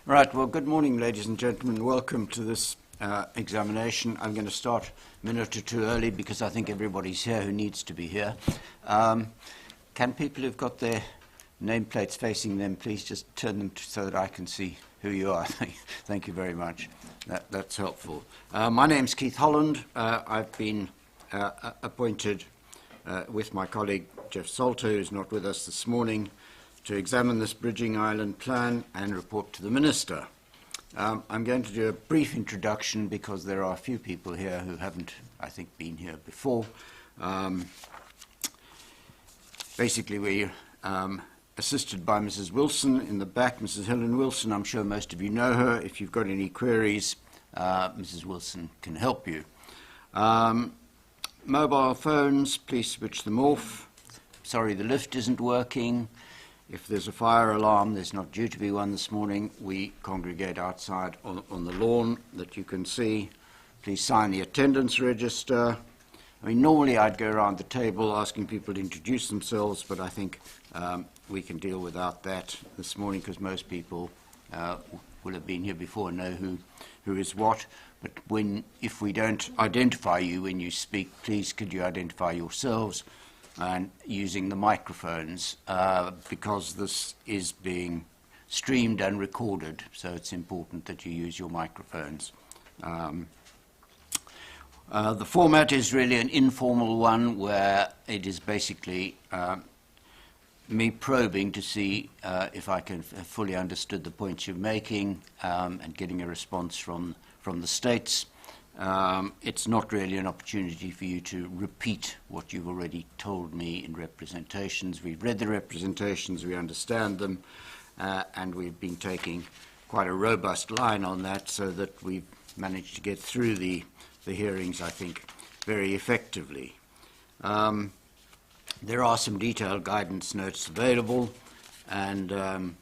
Right, well, good morning, ladies and gentlemen. Welcome to this examination. I'm going to start a minute or two early because I think everybody's here who needs to be here. Can people who've got their nameplates facing them please just turn them so that I can see who you are? Thank you very much. That's helpful. My name's Keith Holland. I've been appointed with my colleague Jeff Salter, who's not with us this morning, to examine this bridging island plan and report to the Minister. I'm going to do a brief introduction because there are a few people here who haven't, I think, been here before. Basically, we're assisted by Mrs. Wilson in the back. Mrs. Helen Wilson, I'm sure most of you know her. If you've got any queries, Mrs. Wilson can help you. Mobile phones, please switch them off. Sorry, the lift isn't working. If there's a fire alarm, there's not due to be one this morning. We congregate outside on the lawn that you can see. Please sign the attendance register. I mean, normally I'd go around the table asking people to introduce themselves, but I think we can deal without that this morning because most people will have been here before and know who is what. But if we don't identify you when you speak, please could you identify yourselves and using the microphones because this is being streamed and recorded, so it's important that you use your microphones. The format is really an informal one where it is basically me probing to see if I can have fully understood the points you're making and getting a response from the states. It's not really an opportunity for you to repeat what you've already told me in representations. We've read the representations, we understand them, and we've been taking quite a robust line on that so that we've managed to get through the hearings, I think, very effectively. There are some detailed guidance notes available, and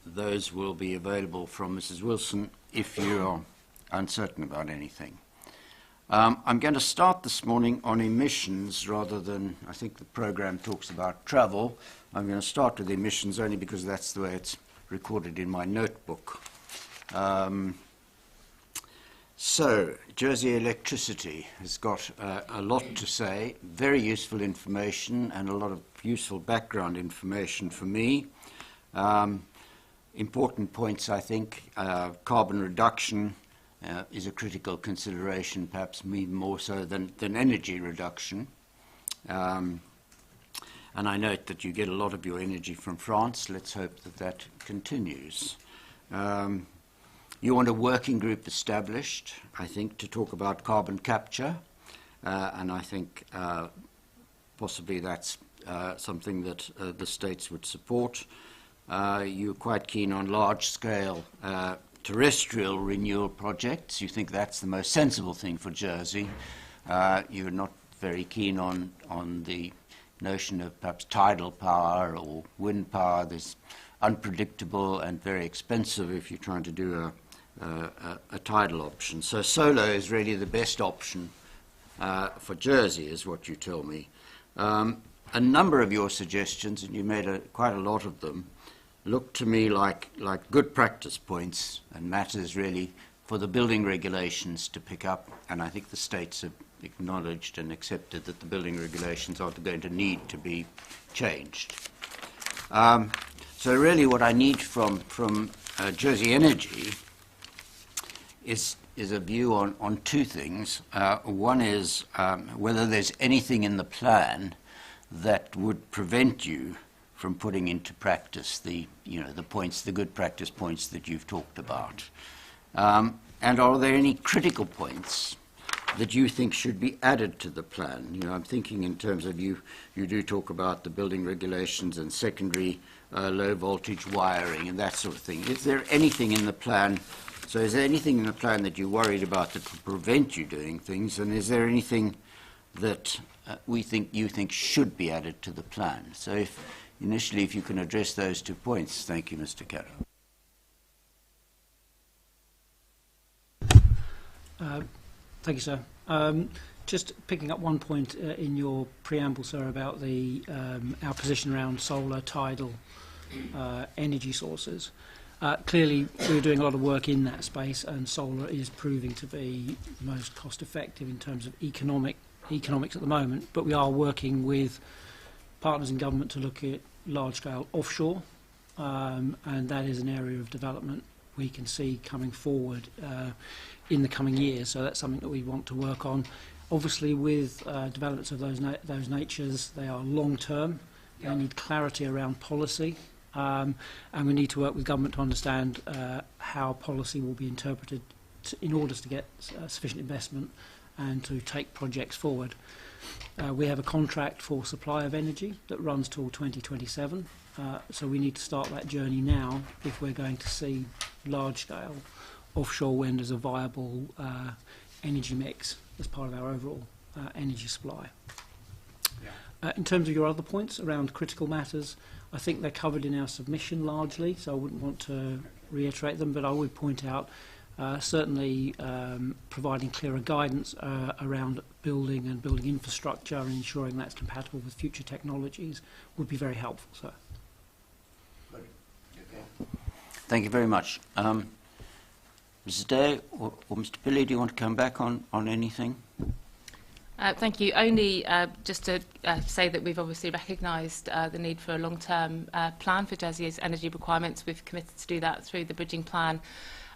those will be available from Mrs. Wilson if you're uncertain about anything. I'm going to start this morning on emissions rather than, I think the program talks about travel. I'm going to start with emissions only because that's the way it's recorded in my notebook. So, Jersey Electricity has got a lot to say, very useful information and a lot of useful background information for me. Important points, I think, carbon reduction is a critical consideration, perhaps even more so than energy reduction. And I note that you get a lot of your energy from France. Let's hope that that continues. You want a working group established, I think, to talk about carbon capture. And I think possibly that's something that the states would support. You're quite keen on large-scale terrestrial renewal projects. You think that's the most sensible thing for Jersey. You're not very keen on the notion of perhaps tidal power or wind power. There's unpredictable and very expensive if you're trying to do a tidal option. So solar is really the best option for Jersey, is what you tell me. A number of your suggestions, and you made quite a lot of them, look to me like good practice points and matters really for the building regulations to pick up, and I think the states have acknowledged and accepted that the building regulations are going to need to be changed. So really what I need from Jersey Energy is a view on two things. One is whether there's anything in the plan that would prevent you from putting into practice the points, the good practice points that you've talked about. And are there any critical points that you think should be added to the plan? You know, I'm thinking in terms of you do talk about the building regulations and secondary low voltage wiring and that sort of thing. Is there anything in the plan? So is there anything in the plan that you're worried about that will prevent you doing things? And is there anything that you think should be added to the plan? So initially, if you can address those 2 points. Thank you, Mr. Caddo. Thank you, sir. Just picking up one point in your preamble, sir, about our position around solar, tidal energy sources. Clearly, we're doing a lot of work in that space, and solar is proving to be the most cost-effective in terms of economics at the moment. But we are working with partners in government to look at large-scale offshore, and that is an area of development we can see coming forward in the coming years. So that's something that we want to work on. Obviously, with developments of those natures, they are long-term. They need clarity around policy. And we need to work with government to understand how policy will be interpreted in order to get sufficient investment and to take projects forward. We have a contract for supply of energy that runs till 2027, so we need to start that journey now if we're going to see large-scale offshore wind as a viable energy mix as part of our overall energy supply. In terms of your other points around critical matters, I think they're covered in our submission largely, so I wouldn't want to reiterate them, but I would point out certainly providing clearer guidance around building and building infrastructure and ensuring that's compatible with future technologies would be very helpful, sir. Thank you very much. Mrs. Day or Mr. Pilley, do you want to come back on anything? Thank you. Only just to say that we've obviously recognised the need for a long-term plan for Jersey's energy requirements. We've committed to do that through the bridging plan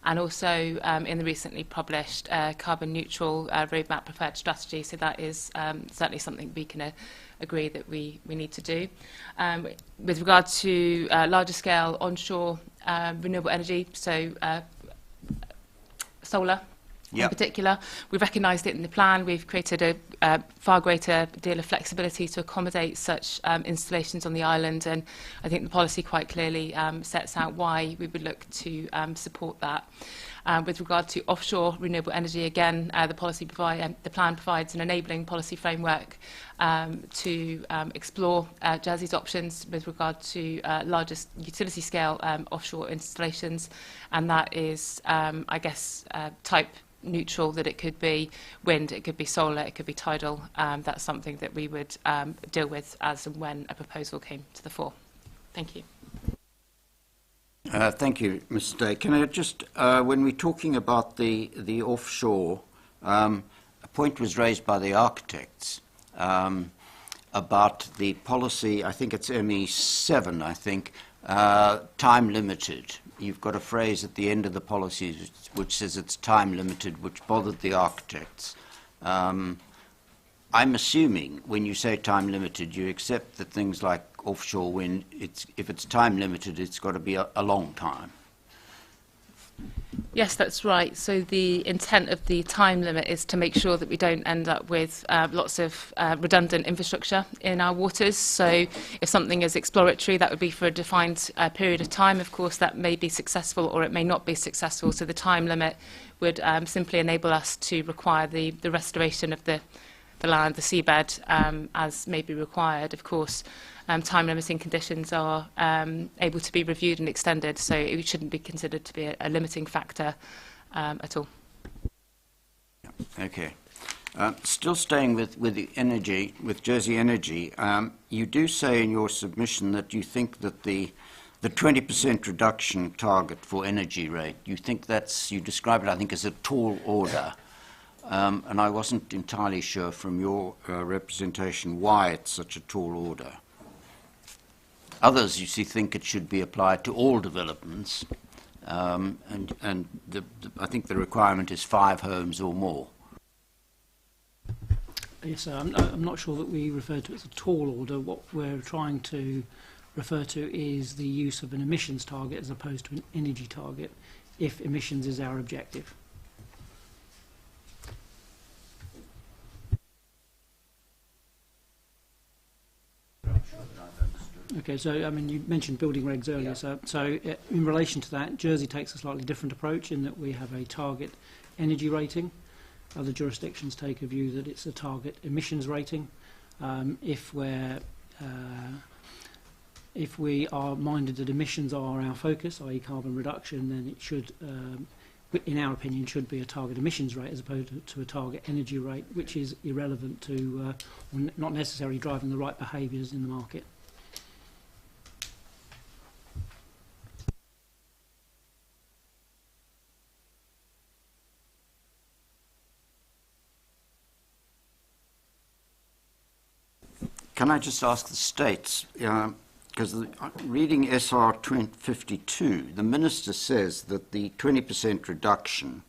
and also in the recently published carbon neutral roadmap preferred strategy. So that is certainly something we can agree that we need to do. With regard to larger scale onshore renewable energy, so solar, in particular, we've recognised it in the plan. We've created a far greater deal of flexibility to accommodate such installations on the island, and I think the policy quite clearly sets out why we would look to support that. With regard to offshore renewable energy, again, the plan provides an enabling policy framework to explore Jersey's options with regard to largest utility scale offshore installations, and that is, I guess, type neutral, that it could be wind, it could be solar, it could be tidal. That's something that we would deal with as and when a proposal came to the fore. Thank you. Thank you, Mr. Day. Can I just, when we're talking about the offshore, a point was raised by the architects about the policy, I think it's ME7, I think, time limited. You've got a phrase at the end of the policy which says it's time limited, which bothered the architects. I'm assuming when you say time limited, you accept that things like offshore wind, if it's time limited, it's got to be a long time. Yes, that's right. So the intent of the time limit is to make sure that we don't end up with lots of redundant infrastructure in our waters. So if something is exploratory, that would be for a defined period of time. Of course, that may be successful or it may not be successful. So the time limit would simply enable us to require the restoration of the land, the seabed, as may be required. Of course, time limiting conditions are able to be reviewed and extended, so it shouldn't be considered to be a limiting factor at all. Okay. Still staying with the energy, with Jersey Energy, you do say in your submission that you think that the 20% reduction target for energy rate, you describe it, I think, as a tall order. And I wasn't entirely sure from your representation why it's such a tall order. Others, you see, think it should be applied to all developments, and I think the requirement is 5 homes or more. Yes, I'm not sure that we refer to it as a tall order. What we're trying to refer to is the use of an emissions target as opposed to an energy target, if emissions is our objective. Okay, so I mean, you mentioned building regs earlier. Yeah. So in relation to that, Jersey takes a slightly different approach in that we have a target energy rating. Other jurisdictions take a view that it's a target emissions rating. If we are minded that emissions are our focus, i.e. carbon reduction, then it should, in our opinion, should be a target emissions rate as opposed to a target energy rate, which is irrelevant to not necessarily driving the right behaviours in the market. can I just ask the states, because reading SR 52, the Minister says that the 20% reduction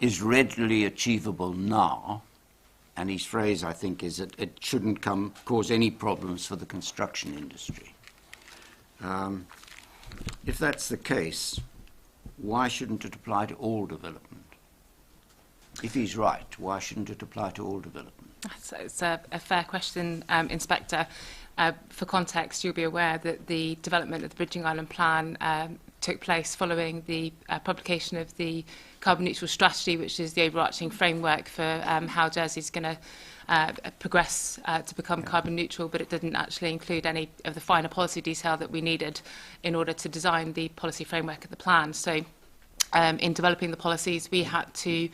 is readily achievable now, and his phrase, I think, is that it shouldn't cause any problems for the construction industry. If that's the case, why shouldn't it apply to all development? If he's right, why shouldn't it apply to all development? It's a fair question, Inspector. For context, you'll be aware that the development of the Bridging Island Plan took place following the publication of the carbon neutral strategy, which is the overarching framework for how Jersey's going to progress to become carbon neutral, but it didn't actually include any of the finer policy detail that we needed in order to design the policy framework of the plan. So in developing the policies, we had to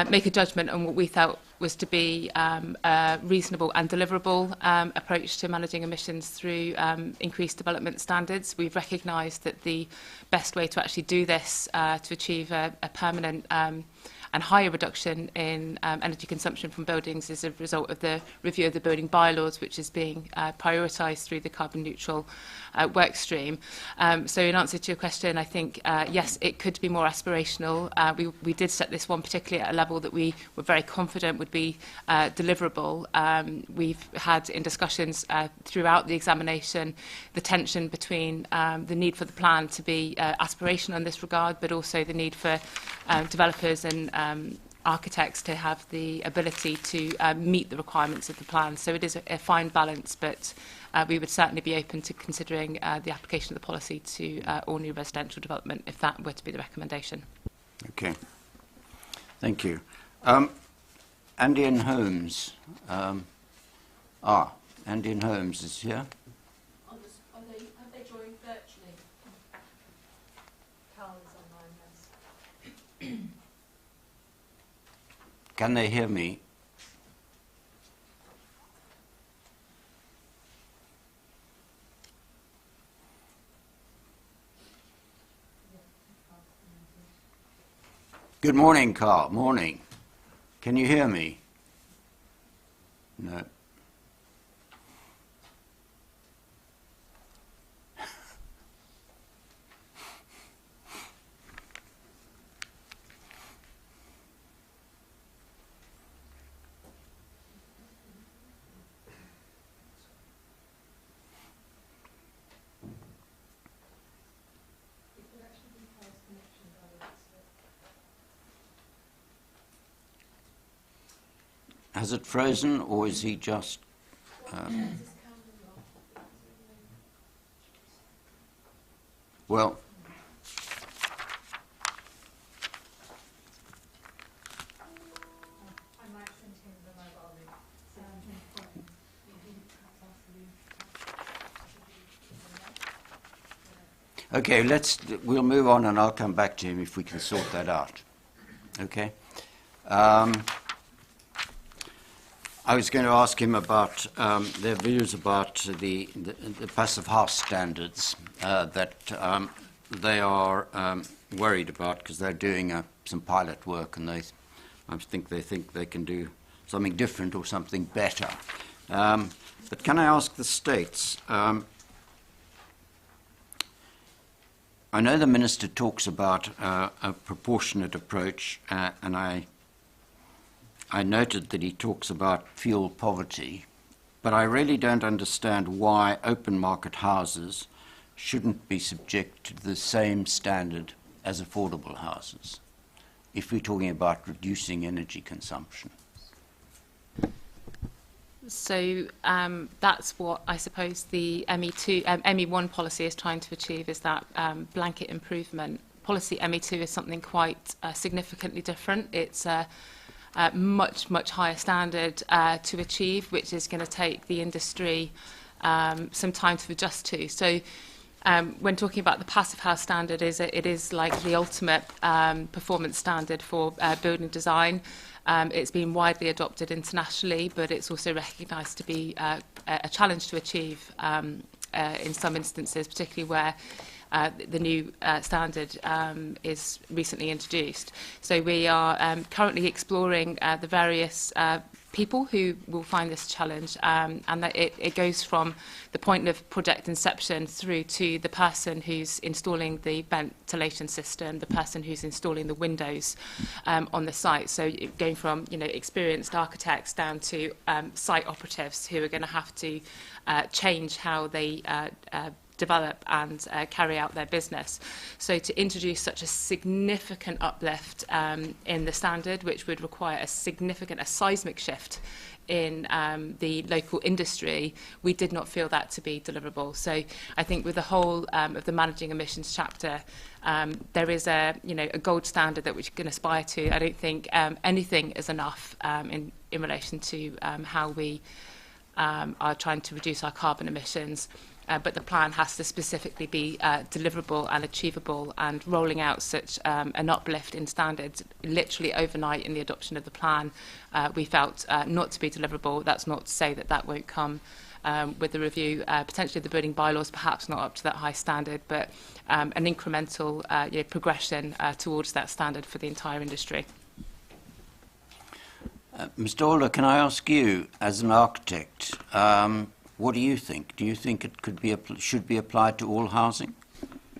make a judgment on what we felt was to be a reasonable and deliverable approach to managing emissions through increased development standards. We've recognised that the best way to actually do this to achieve a permanent and higher reduction in energy consumption from buildings is a result of the review of the building bylaws, which is being prioritised through the carbon neutral work stream. So in answer to your question, I think, yes, it could be more aspirational. We did set this one particularly at a level that we were very confident would be deliverable. We've had in discussions throughout the examination the tension between the need for the plan to be aspirational in this regard, but also the need for developers and architects to have the ability to meet the requirements of the plan. So it is a fine balance, but we would certainly be open to considering the application of the policy to all new residential development if that were to be the recommendation. Okay. Thank you. Andy and Holmes. Andy and Holmes is here. Have they joined virtually? Carl is online, yes. Can they hear me? Good morning, Carl. Morning. Can you hear me? No. Has it frozen, or is he just... well... I might send him the mobile link. Okay, we'll move on and I'll come back to him if we can sort that out. Okay? I was going to ask him about their views about the passive house standards that they are worried about because they're doing some pilot work and I think they can do something different or something better. But can I ask the states? I know the Minister talks about a proportionate approach, and I noted that he talks about fuel poverty, but I really don't understand why open market houses shouldn't be subject to the same standard as affordable houses, if we're talking about reducing energy consumption. So that's what I suppose the ME1 policy is trying to achieve, is that blanket improvement. Policy ME2 is something quite significantly different. It's a much higher standard to achieve, which is going to take the industry some time to adjust to. So when talking about the passive house standard, it is like the ultimate performance standard for building design. It's been widely adopted internationally, but it's also recognised to be a challenge to achieve in some instances, particularly where the new standard is recently introduced. So we are currently exploring the various people who will find this a challenge, and that it goes from the point of project inception through to the person who's installing the ventilation system, the person who's installing the windows on the site. So going from experienced architects down to site operatives who are going to have to change how they develop and carry out their business. So to introduce such a significant uplift in the standard, which would require a seismic shift in the local industry, we did not feel that to be deliverable. So I think with the whole of the managing emissions chapter, there is a gold standard that we can aspire to. I don't think anything is enough in relation to how we are trying to reduce our carbon emissions. But the plan has to specifically be deliverable and achievable, and rolling out such an uplift in standards literally overnight in the adoption of the plan, we felt not to be deliverable. That's not to say that that won't come with the review. Potentially the building bylaws perhaps not up to that high standard, but an incremental progression towards that standard for the entire industry. Mr. Alder, can I ask you, as an architect, what do you think? Do you think it should be applied to all housing,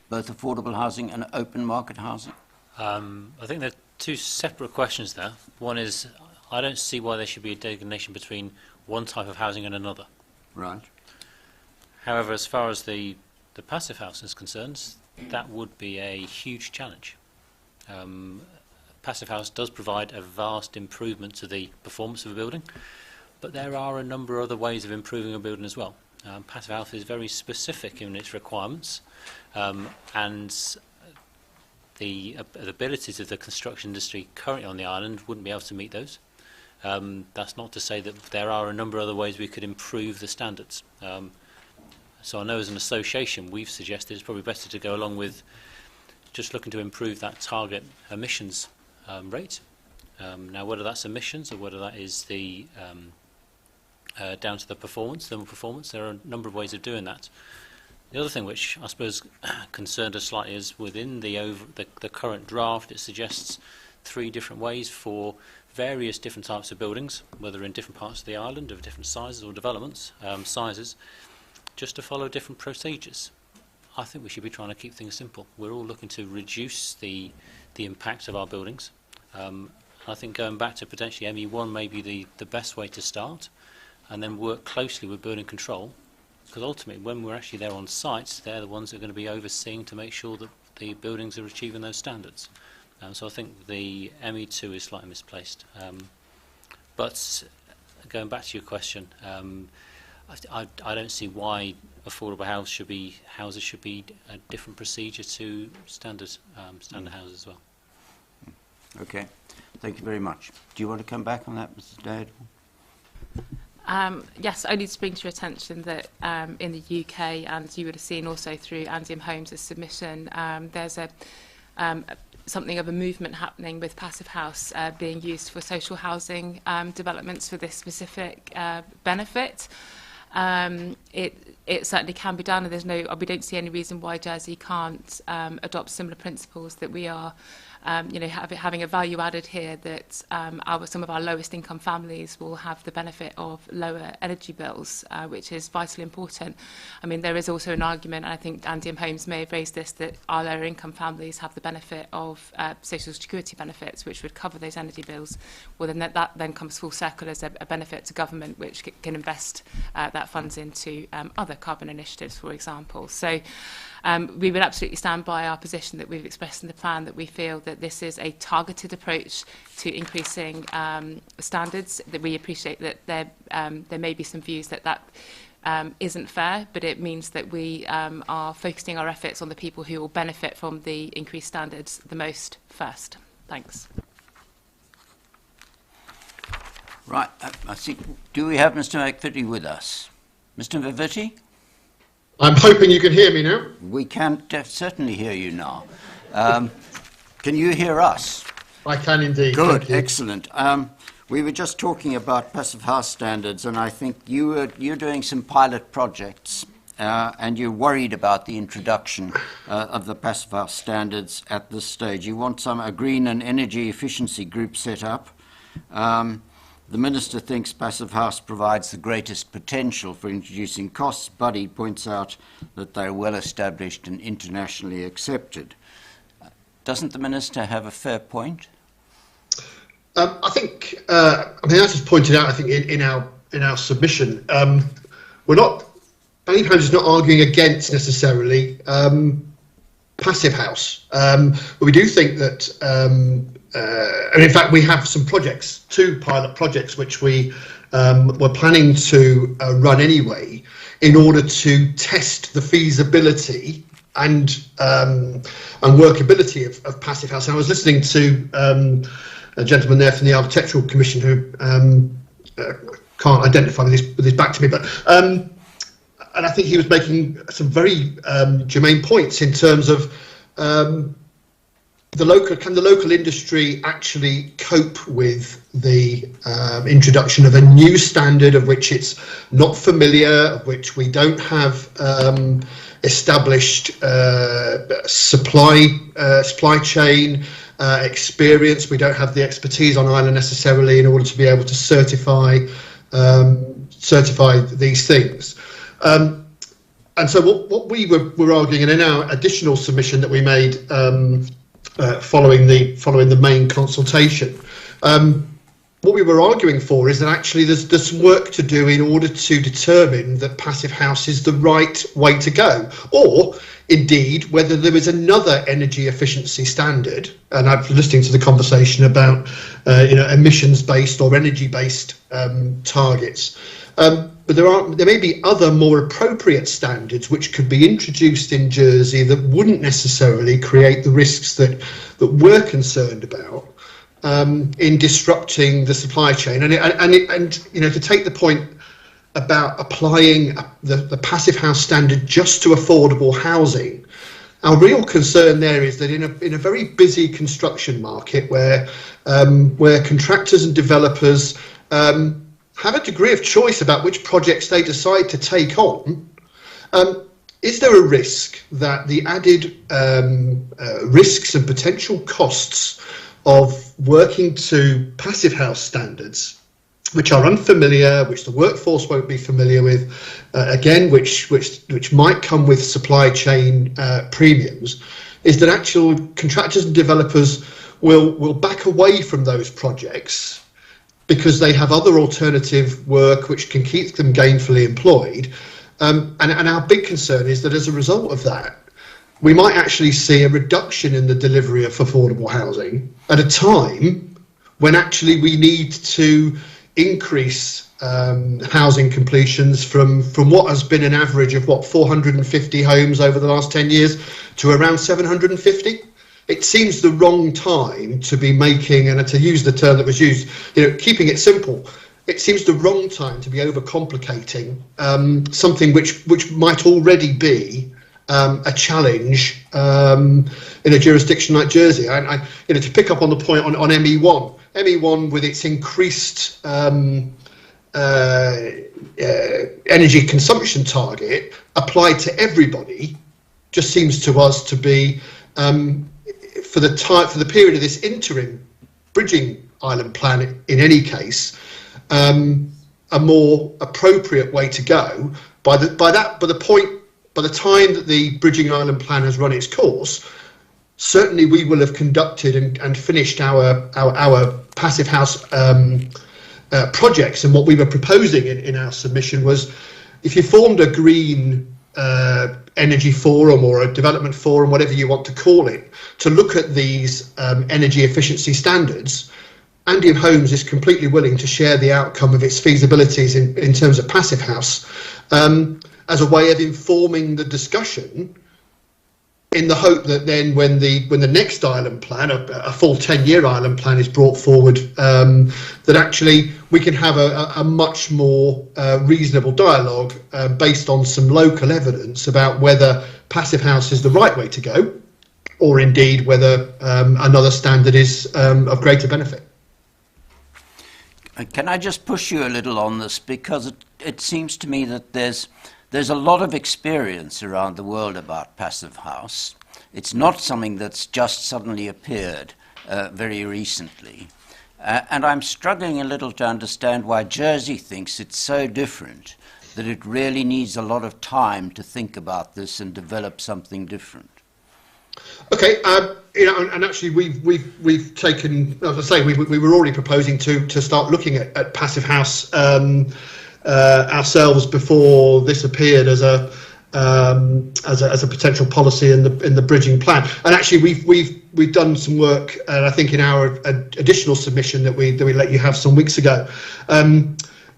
both affordable housing and open market housing? I think there are two separate questions there. One is, I don't see why there should be a designation between one type of housing and another. Right. However, as far as the passive house is concerned, that would be a huge challenge. Passive house does provide a vast improvement to the performance of a building, but there are a number of other ways of improving a building as well. Passive house is very specific in its requirements, and the abilities of the construction industry currently on the island wouldn't be able to meet those. That's not to say that there are a number of other ways we could improve the standards. So I know as an association we've suggested it's probably better to go along with just looking to improve that target emissions rate. Now whether that's emissions or whether that is the down to the thermal performance, there are a number of ways of doing that. The other thing which I suppose concerned us slightly is within the current draft, it suggests 3 different ways for various different types of buildings, whether in different parts of the island of different sizes or developments, sizes, just to follow different procedures. I think we should be trying to keep things simple. We're all looking to reduce the impact of our buildings. I think going back to potentially ME1 may be the best way to start, and then work closely with building control, because ultimately when we're actually there on site, they're the ones that are going to be overseeing to make sure that the buildings are achieving those standards. So I think the ME2 is slightly misplaced. But going back to your question, I don't see why affordable houses should be a different procedure to standard houses as well. Okay, thank you very much. Do you want to come back on that, Mrs. Dade? Yes, only to bring to your attention that in the UK, and you would have seen also through Andium Homes' submission, there's something of a movement happening with passive house being used for social housing developments for this specific benefit. It certainly can be done, and we don't see any reason why Jersey can't adopt similar principles that we are. Having a value added here that some of our lowest income families will have the benefit of lower energy bills, which is vitally important. I mean, there is also an argument, and I think Andium Homes may have raised this, that our lower income families have the benefit of social security benefits, which would cover those energy bills. Well, then that then comes full circle as a benefit to government, which can invest that funds into other carbon initiatives, for example. So we would absolutely stand by our position that we've expressed in the plan, that we feel that this is a targeted approach to increasing standards, that we appreciate that there may be some views that isn't fair, but it means that we are focusing our efforts on the people who will benefit from the increased standards the most first. Thanks. Right, I see. Do we have Mr. McVitie with us? Mr. McVitie? I'm hoping you can hear me now. We can certainly hear you now. Can you hear us? I can indeed. Good, excellent. We were just talking about passive house standards, and I think you're doing some pilot projects, and you're worried about the introduction of the passive house standards at this stage. You want a green and energy efficiency group set up. the Minister thinks passive house provides the greatest potential for introducing costs, but he points out that they're well established and internationally accepted. Doesn't the Minister have a fair point? I think, as is pointed out, I think in our submission, we're not, Banning Homes is not arguing against necessarily passive house, but we do think that, and in fact we have some projects, 2 pilot projects which we were planning to run anyway in order to test the feasibility and workability of passive house. And I was listening to a gentleman there from the Architectural Commission who can't identify with his back to me, but and I think he was making some very germane points in terms of can the local industry actually cope with the introduction of a new standard of which it's not familiar, of which we don't have established supply chain experience. We don't have the expertise on island necessarily in order to be able to certify these things. And so what we were arguing, and in our additional submission that we made following the main consultation, what we were arguing for is that actually there's some work to do in order to determine that passive house is the right way to go, or indeed whether there is another energy efficiency standard. And I'm listening to the conversation about emissions-based or energy-based targets. But there may be other more appropriate standards which could be introduced in Jersey that wouldn't necessarily create the risks that we're concerned about in disrupting the supply chain. And to take the point about applying the passive house standard just to affordable housing, our real concern there is that in a very busy construction market where contractors and developers have a degree of choice about which projects they decide to take on, is there a risk that the added risks and potential costs of working to passive house standards, which are unfamiliar, which the workforce won't be familiar with, again, which might come with supply chain premiums, is that actual contractors and developers will back away from those projects because they have other alternative work which can keep them gainfully employed. And our big concern is that as a result of that, we might actually see a reduction in the delivery of affordable housing at a time when actually we need to increase housing completions from what has been an average of 450 homes over the last 10 years to around 750. It seems the wrong time to be making, and to use the term that was used, keeping it simple, it seems the wrong time to be overcomplicating something which might already be a challenge in a jurisdiction like Jersey. To pick up on the point on ME1 with its increased energy consumption target applied to everybody just seems to us to be for the period of this interim bridging island plan in any case a more appropriate way to go. By the time that the bridging island plan has run its course, certainly we will have conducted and finished our passive house projects. And what we were proposing in our submission was, if you formed a green energy forum or a development forum, whatever you want to call it, to look at these energy efficiency standards, Andean Homes is completely willing to share the outcome of its feasibilities in terms of passive house as a way of informing the discussion, in the hope that then when the next island plan, a full 10-year island plan, is brought forward, that actually we can have a much more reasonable dialogue based on some local evidence about whether passive house is the right way to go, or indeed whether another standard is of greater benefit. Can I just push you a little on this, because it seems to me that there's a lot of experience around the world about passive house. It's not something that's just suddenly appeared very recently. And I'm struggling a little to understand why Jersey thinks it's so different that it really needs a lot of time to think about this and develop something different. Okay, and actually we've taken, as I say, we were already proposing to start looking at passive house ourselves before this appeared as a potential policy in the bridging plan. And actually we've done some work, and I think in our additional submission that we let you have some weeks ago,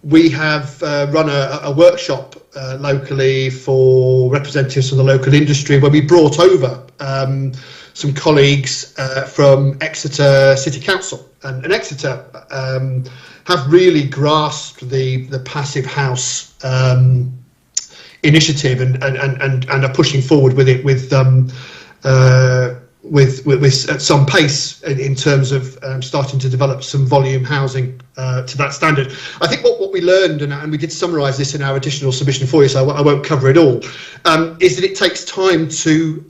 we have run a workshop locally for representatives from the local industry, where we brought over some colleagues from Exeter City Council, and Exeter have really grasped the passive house initiative and are pushing forward with it with at some pace in terms of starting to develop some volume housing to that standard. I think what we learned, and we did summarise this in our additional submission for you, so I won't cover it all, is that it takes time to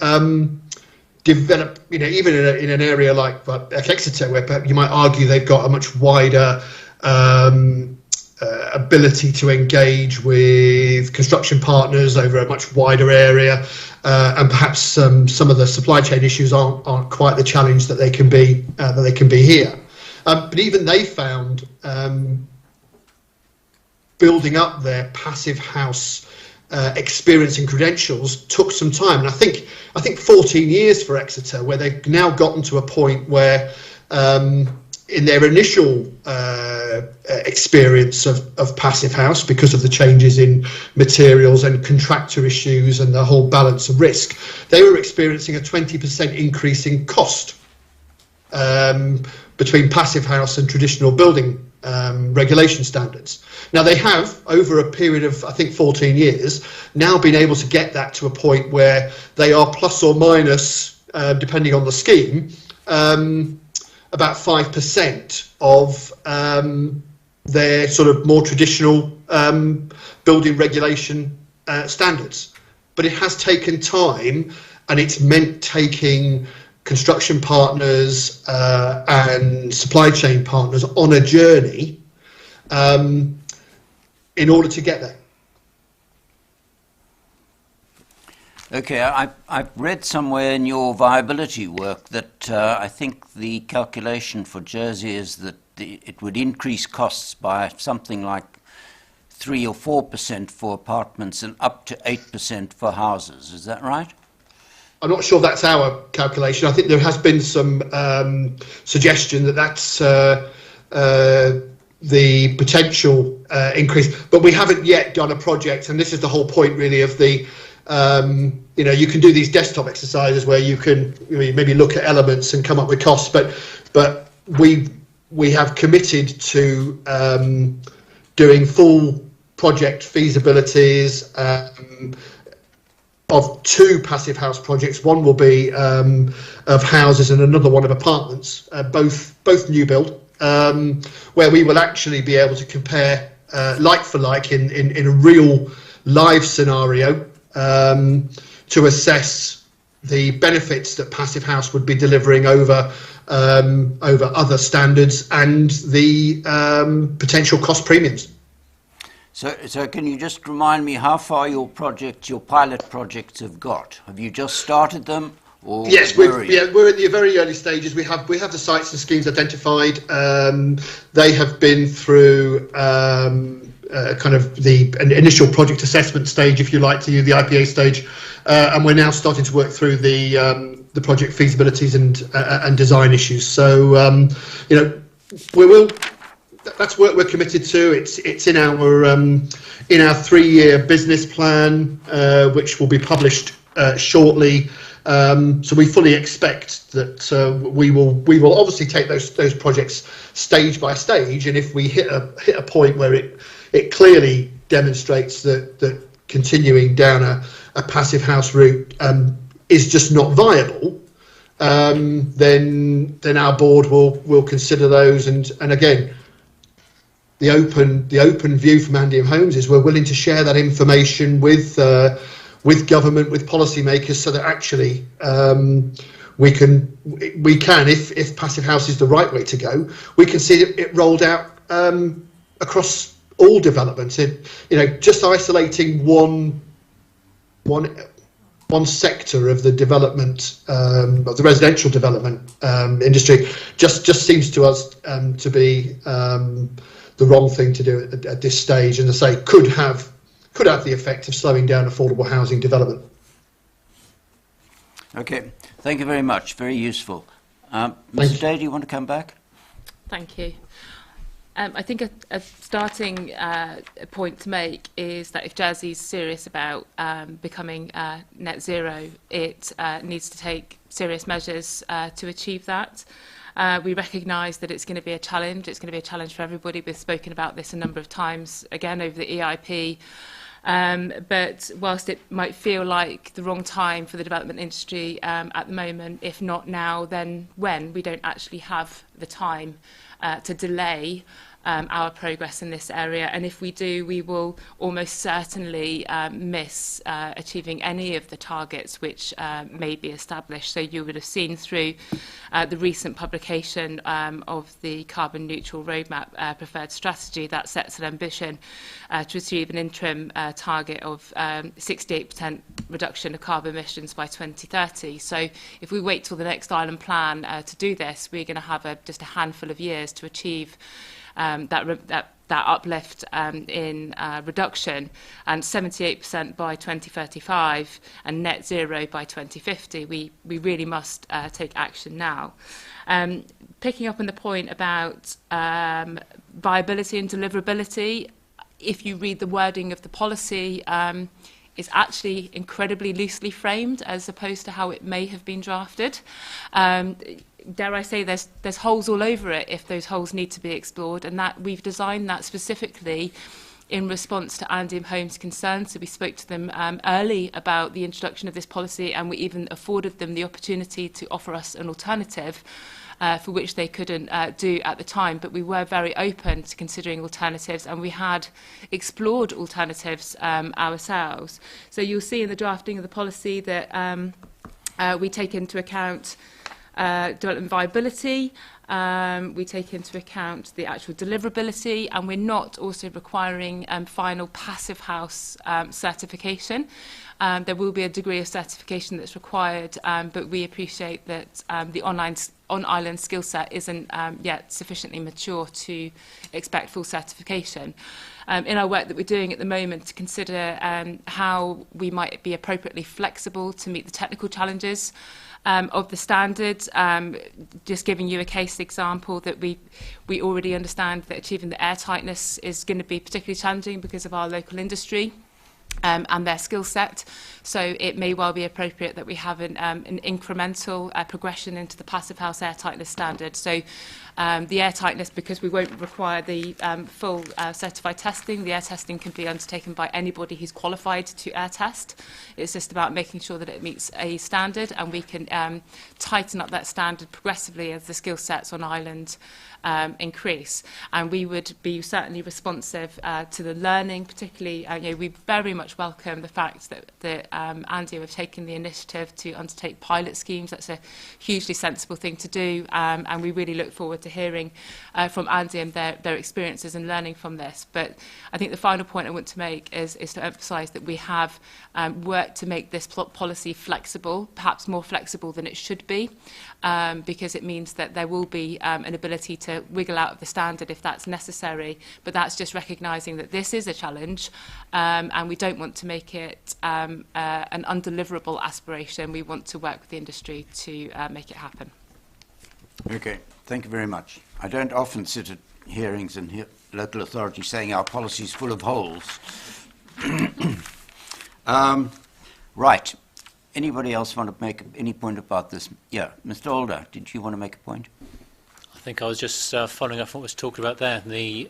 develop, even in an area like Exeter, where perhaps you might argue they've got a much wider ability to engage with construction partners over a much wider area, and perhaps some of the supply chain issues aren't quite the challenge that they can be here. But even they found building up their passive house experience and credentials took some time, and I think 14 years for Exeter, where they've now gotten to a point where in their initial experience of passive house, because of the changes in materials and contractor issues and the whole balance of risk, they were experiencing a 20% increase in cost between passive house and traditional building regulation standards. Now they have, over a period of I think 14 years, now been able to get that to a point where they are plus or minus, depending on the scheme, about 5% of their sort of more traditional building regulation standards. But it has taken time, and it's meant taking construction partners and supply chain partners on a journey in order to get there. Okay, I've read somewhere in your viability work that I think the calculation for Jersey is that it would increase costs by something like 3 or 4% for apartments and up to 8% for houses. Is that right? I'm not sure that's our calculation. I think there has been some suggestion that that's the potential increase, but we haven't yet done a project, and this is the whole point really of the you can do these desktop exercises where you can maybe look at elements and come up with costs, but we have committed to doing full project feasibilities of 2 passive house projects. One will be of houses and another one of apartments, both new build, where we will actually be able to compare like for like in a real live scenario to assess the benefits that passive house would be delivering over other standards and the potential cost premiums. So can you just remind me how far your pilot projects have got? Have you just started them? Or yes, we're in the very early stages. We have the sites and schemes identified. They have been through kind of the initial project assessment stage, if you like to use the IPA stage, and we're now starting to work through the project feasibilities and design issues. So we will. That's work we're committed to. It's in our 3-year business plan, which will be published shortly. So we fully expect that we will obviously take those projects stage by stage, and if we hit a point where it clearly demonstrates that continuing down a passive house route is just not viable, then our board will consider those, and again, the open view from Andy and Holmes is we're willing to share that information with government, with policymakers, so that actually we can we can, if passive house is the right way to go, we can see it rolled out across all developments. Just isolating one sector of the development, of the residential development industry, just seems to us to be the wrong thing to do at this stage, and I say could have the effect of slowing down affordable housing development. Okay, thank you very much. Very useful. Mr. Day, do you want to come back? Thank you. I think a starting point to make is that if Jersey's serious about becoming net zero, it needs to take serious measures to achieve that. We recognise that it's going to be a challenge. It's going to be a challenge for everybody. We've spoken about this a number of times, again, over the EIP. But whilst it might feel like the wrong time for the development industry at the moment, if not now, then when? We don't actually have the time to delay our progress in this area, and if we do, we will almost certainly miss achieving any of the targets which may be established. So you would have seen through the recent publication of the carbon neutral roadmap preferred strategy that sets an ambition to achieve an interim target of 68% reduction of carbon emissions by 2030. So if we wait till the next island plan to do this, we're going to have just a handful of years to achieve that uplift in reduction, and 78% by 2035 and net zero by 2050. We really must take action now. Picking up on the point about viability and deliverability, if you read the wording of the policy, is actually incredibly loosely framed as opposed to how it may have been drafted. Dare I say, there's holes all over it if those holes need to be explored, and that we've designed that specifically in response to Andy and Home's concerns. So we spoke to them early about the introduction of this policy, and we even afforded them the opportunity to offer us an alternative for which they couldn't do at the time. But we were very open to considering alternatives, and we had explored alternatives ourselves. So you'll see in the drafting of the policy that we take into account development viability, we take into account the actual deliverability, and we're not also requiring final passive house certification. There will be a degree of certification that's required, but we appreciate that the on-island skill set isn't yet sufficiently mature to expect full certification. In our work that we're doing at the moment to consider how we might be appropriately flexible to meet the technical challenges of the standards, just giving you a case example that we already understand that achieving the air tightness is going to be particularly challenging because of our local industry and their skill set. So it may well be appropriate that we have an incremental progression into the passive house air tightness standard. So the air tightness, because we won't require the full certified testing, the air testing can be undertaken by anybody who's qualified to air test. It's just about making sure that it meets a standard, and we can tighten up that standard progressively as the skill sets on island increase. And we would be certainly responsive to the learning, particularly, we very much welcome the fact that Andy have taken the initiative to undertake pilot schemes. That's a hugely sensible thing to do, and we really look forward to hearing from Andy and their experiences and learning from this. But I think the final point I want to make is to emphasise that we have worked to make this policy flexible, perhaps more flexible than it should be, because it means that there will be an ability to wiggle out of the standard if that's necessary. But that's just recognising that this is a challenge, and we don't want to make it an undeliverable aspiration. We want to work with the industry to make it happen. Okay, thank you very much. I don't often sit at hearings and hear local authorities saying our policy is full of holes. Right. Anybody else want to make any point about this? Yeah, Mr. Alder, did you want to make a point? I think I was just following up what was talked about there. The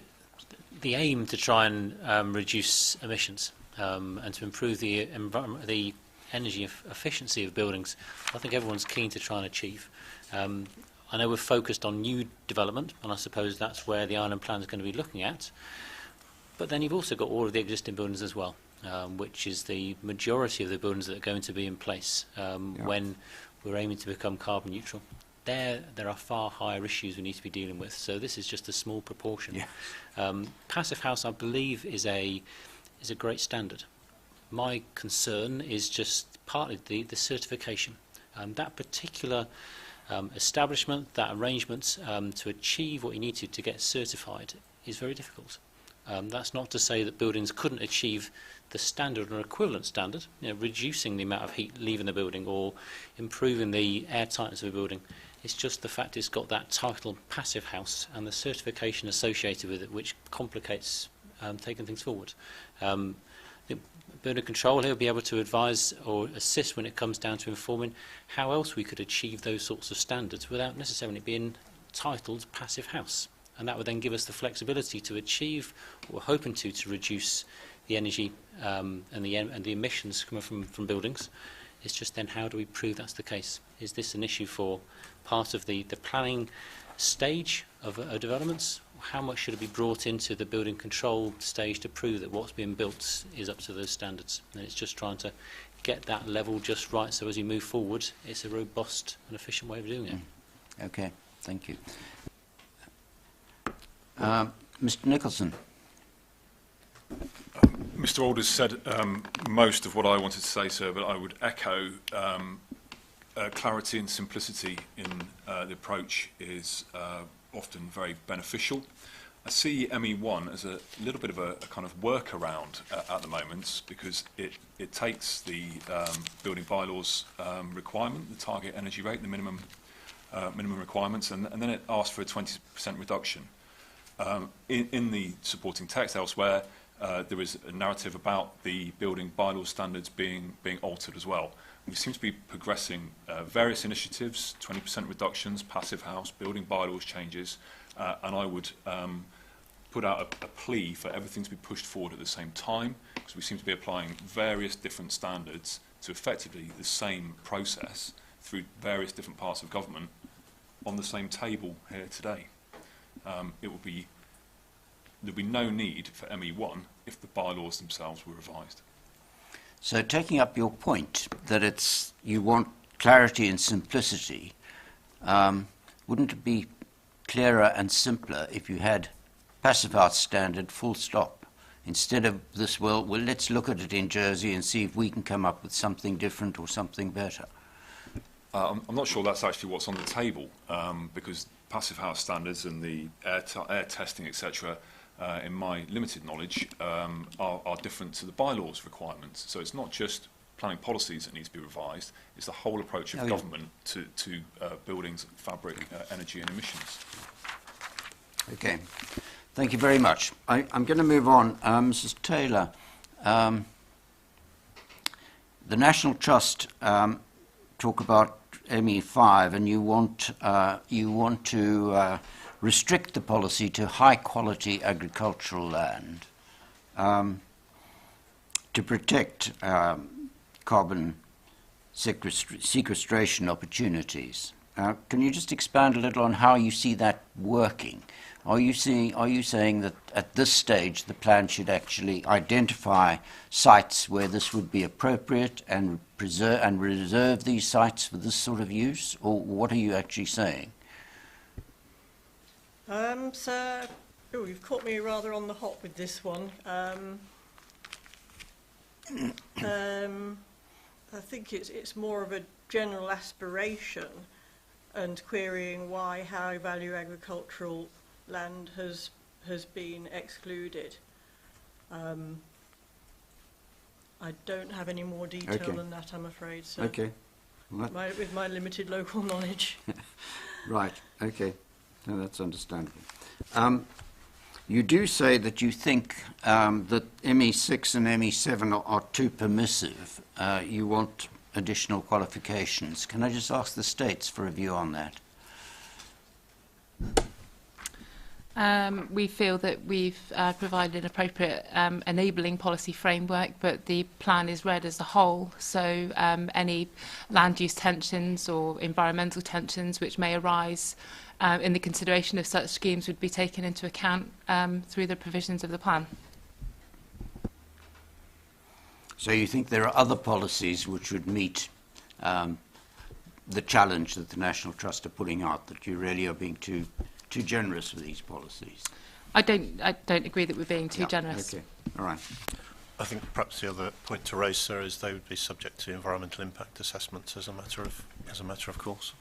aim to try and reduce emissions and to improve the energy efficiency of buildings, I think everyone's keen to try and achieve. I know we're focused on new development, and I suppose that's where the island plan is going to be looking at. But then you've also got all of the existing buildings as well, which is the majority of the buildings that are going to be in place when we're aiming to become carbon neutral. There are far higher issues we need to be dealing with. So this is just a small proportion. Yeah. Passive house, I believe, is a great standard. My concern is just partly the certification. That particular establishment, that arrangement to achieve what you need to get certified is very difficult. That's not to say that buildings couldn't achieve the standard or equivalent standard, reducing the amount of heat leaving the building or improving the air tightness of a building. It's just the fact it's got that title passive house and the certification associated with it, which complicates taking things forward. The building control here will be able to advise or assist when it comes down to informing how else we could achieve those sorts of standards without necessarily being titled passive house. And that would then give us the flexibility to achieve what we're hoping to reduce the energy and the emissions coming from buildings. It's just then how do we prove that's the case? Is this an issue for part of the planning stage of developments? How much should it be brought into the building control stage to prove that what's being built is up to those standards? And it's just trying to get that level just right so as we move forward, it's a robust and efficient way of doing it. Okay, thank you. Mr. Nicholson. Mr. Alders said most of what I wanted to say, sir, but I would echo clarity and simplicity in the approach is often very beneficial. I see ME1 as a little bit of a kind of workaround at the moment because it takes the building bylaws requirement, the target energy rate, the minimum requirements, and then it asks for a 20% reduction. In the supporting text elsewhere, there is a narrative about the building bylaw standards being altered as well. We seem to be progressing various initiatives, 20% reductions, passive house, building bylaws changes, and I would put out a plea for everything to be pushed forward at the same time, because we seem to be applying various different standards to effectively the same process through various different parts of government on the same table here today. There'd be no need for ME1 if the bylaws themselves were revised. So taking up your point that you want clarity and simplicity, wouldn't it be clearer and simpler if you had passive house standard full stop instead of this, well, let's look at it in Jersey and see if we can come up with something different or something better? I'm not sure that's actually what's on the table because passive house standards and the air testing, etc., in my limited knowledge, are different to the bylaws requirements. So it's not just planning policies that need to be revised, it's the whole approach of government to buildings, fabric, energy and emissions. Okay, thank you very much. I'm going to move on. Mrs. Taylor, the National Trust talk about ME5 and you want to restrict the policy to high-quality agricultural land to protect carbon sequestration opportunities. Can you just expand a little on how you see that working? Are you saying that at this stage the plan should actually identify sites where this would be appropriate and reserve these sites for this sort of use, or what are you actually saying? So, you've caught me rather on the hop with this one. I think it's more of a general aspiration and querying why high-value agricultural land has been excluded. I don't have any more detail than that, I'm afraid. So Okay. with my limited local knowledge. Right, okay. No, that's understandable. You do say that you think that ME6 and ME7 are too permissive. You want additional qualifications. Can I just ask the states for a view on that? We feel that we've provided an appropriate enabling policy framework, but the plan is read as a whole, so any land use tensions or environmental tensions which may arise in the consideration of such schemes would be taken into account through the provisions of the plan. So you think there are other policies which would meet the challenge that the National Trust are putting out, that you really are being too generous with these policies. I don't agree that we're being too generous. Okay, all right. I think perhaps the other point to raise, sir, is they would be subject to environmental impact assessments as a matter of course.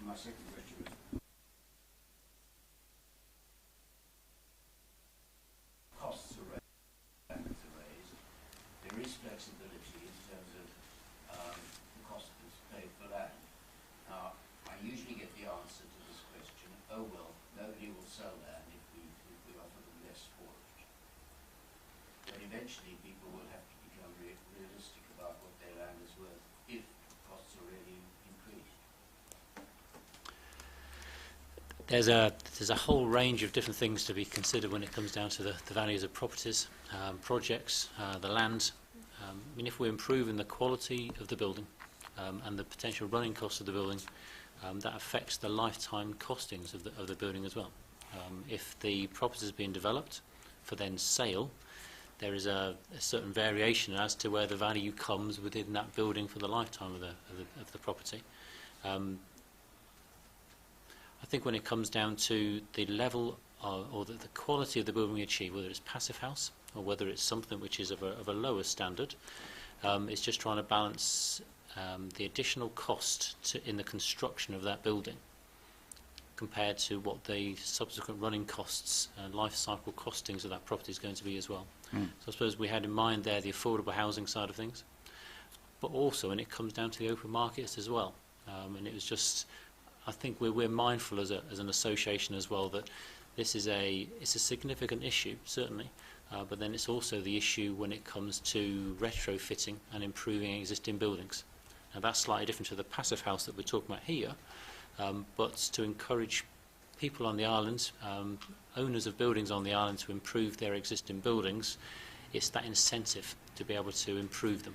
My second question was costs are raised. There is flexibility in terms of the cost that's paid for land. Now, I usually get the answer to this question, oh well, nobody will sell land if we offer them less for it. But eventually people will have to become realistic about what their land is worth if costs are really increased. There's a whole range of different things to be considered when it comes down to the values of properties, projects, the land. I mean, if we're improving the quality of the building and the potential running costs of the building, that affects the lifetime costings of the building as well. If the property is being developed for then sale, there is a certain variation as to where the value comes within that building for the lifetime of the property. I think when it comes down to the level or the quality of the building we achieve, whether it's passive house or whether it's something which is of a lower standard, it's just trying to balance the additional cost in the construction of that building compared to what the subsequent running costs and life cycle costings of that property is going to be as well. So I suppose we had in mind there the affordable housing side of things, but also when it comes down to the open markets as well. And it was just, I think we're mindful as an association as well that this is it's a significant issue, certainly, but then it's also the issue when it comes to retrofitting and improving existing buildings. Now that's slightly different to the passive house that we're talking about here, but to encourage people on the island, owners of buildings on the island, to improve their existing buildings, it's that incentive to be able to improve them,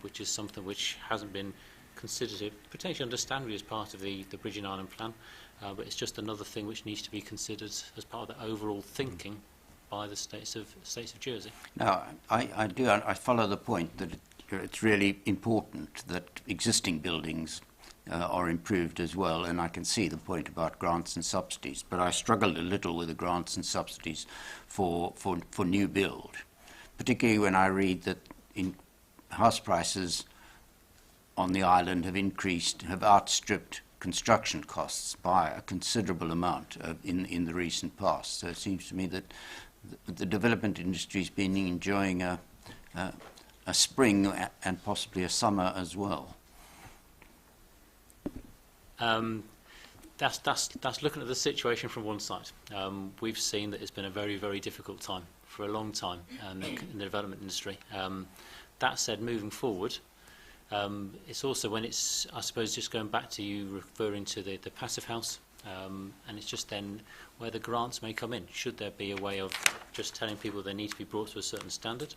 which is something which hasn't been considered, potentially understandably, as part of the Bridging Island plan, but it's just another thing which needs to be considered as part of the overall thinking by the states of Jersey. Now, I follow the point that it's really important that existing buildings are improved as well, and I can see the point about grants and subsidies, but I struggled a little with the grants and subsidies for new build, particularly when I read that in house prices on the island have outstripped construction costs by a considerable amount in the recent past. So it seems to me that the development industry has been enjoying a spring and possibly a summer as well. That's looking at the situation from one side. We've seen that it's been a very, very difficult time for a long time in the development industry. That said, moving forward, it's also when it's, I suppose, just going back to you referring to the passive house, and it's just then where the grants may come in. Should there be a way of just telling people they need to be brought to a certain standard?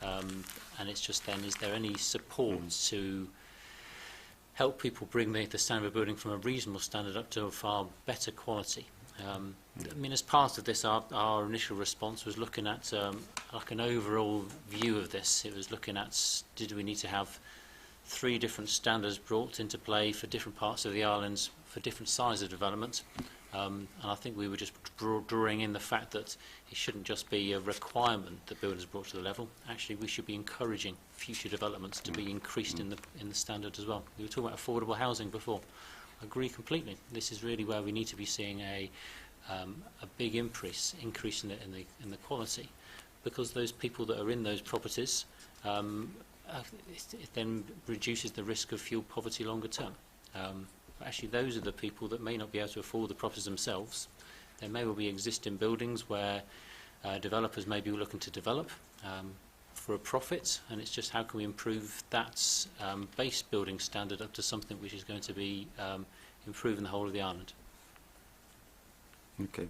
And it's just then, is there any support to help people bring the standard of building from a reasonable standard up to a far better quality? I mean, as part of this, our initial response was looking at like an overall view of this. It was looking at, did we need to have 3 different standards brought into play for different parts of the islands for different sizes of development? And I think we were just drawing in the fact that it shouldn't just be a requirement that buildings are brought to the level. Actually, we should be encouraging future developments to be increased in the standard as well. We were talking about affordable housing before. I agree completely. This is really where we need to be seeing a big increase in the quality, because those people that are in those properties it then reduces the risk of fuel poverty longer term. But actually, those are the people that may not be able to afford the properties themselves. There may well be existing buildings where developers may be looking to develop for a profit, and it's just how can we improve that base building standard up to something which is going to be improving the whole of the island. Okay.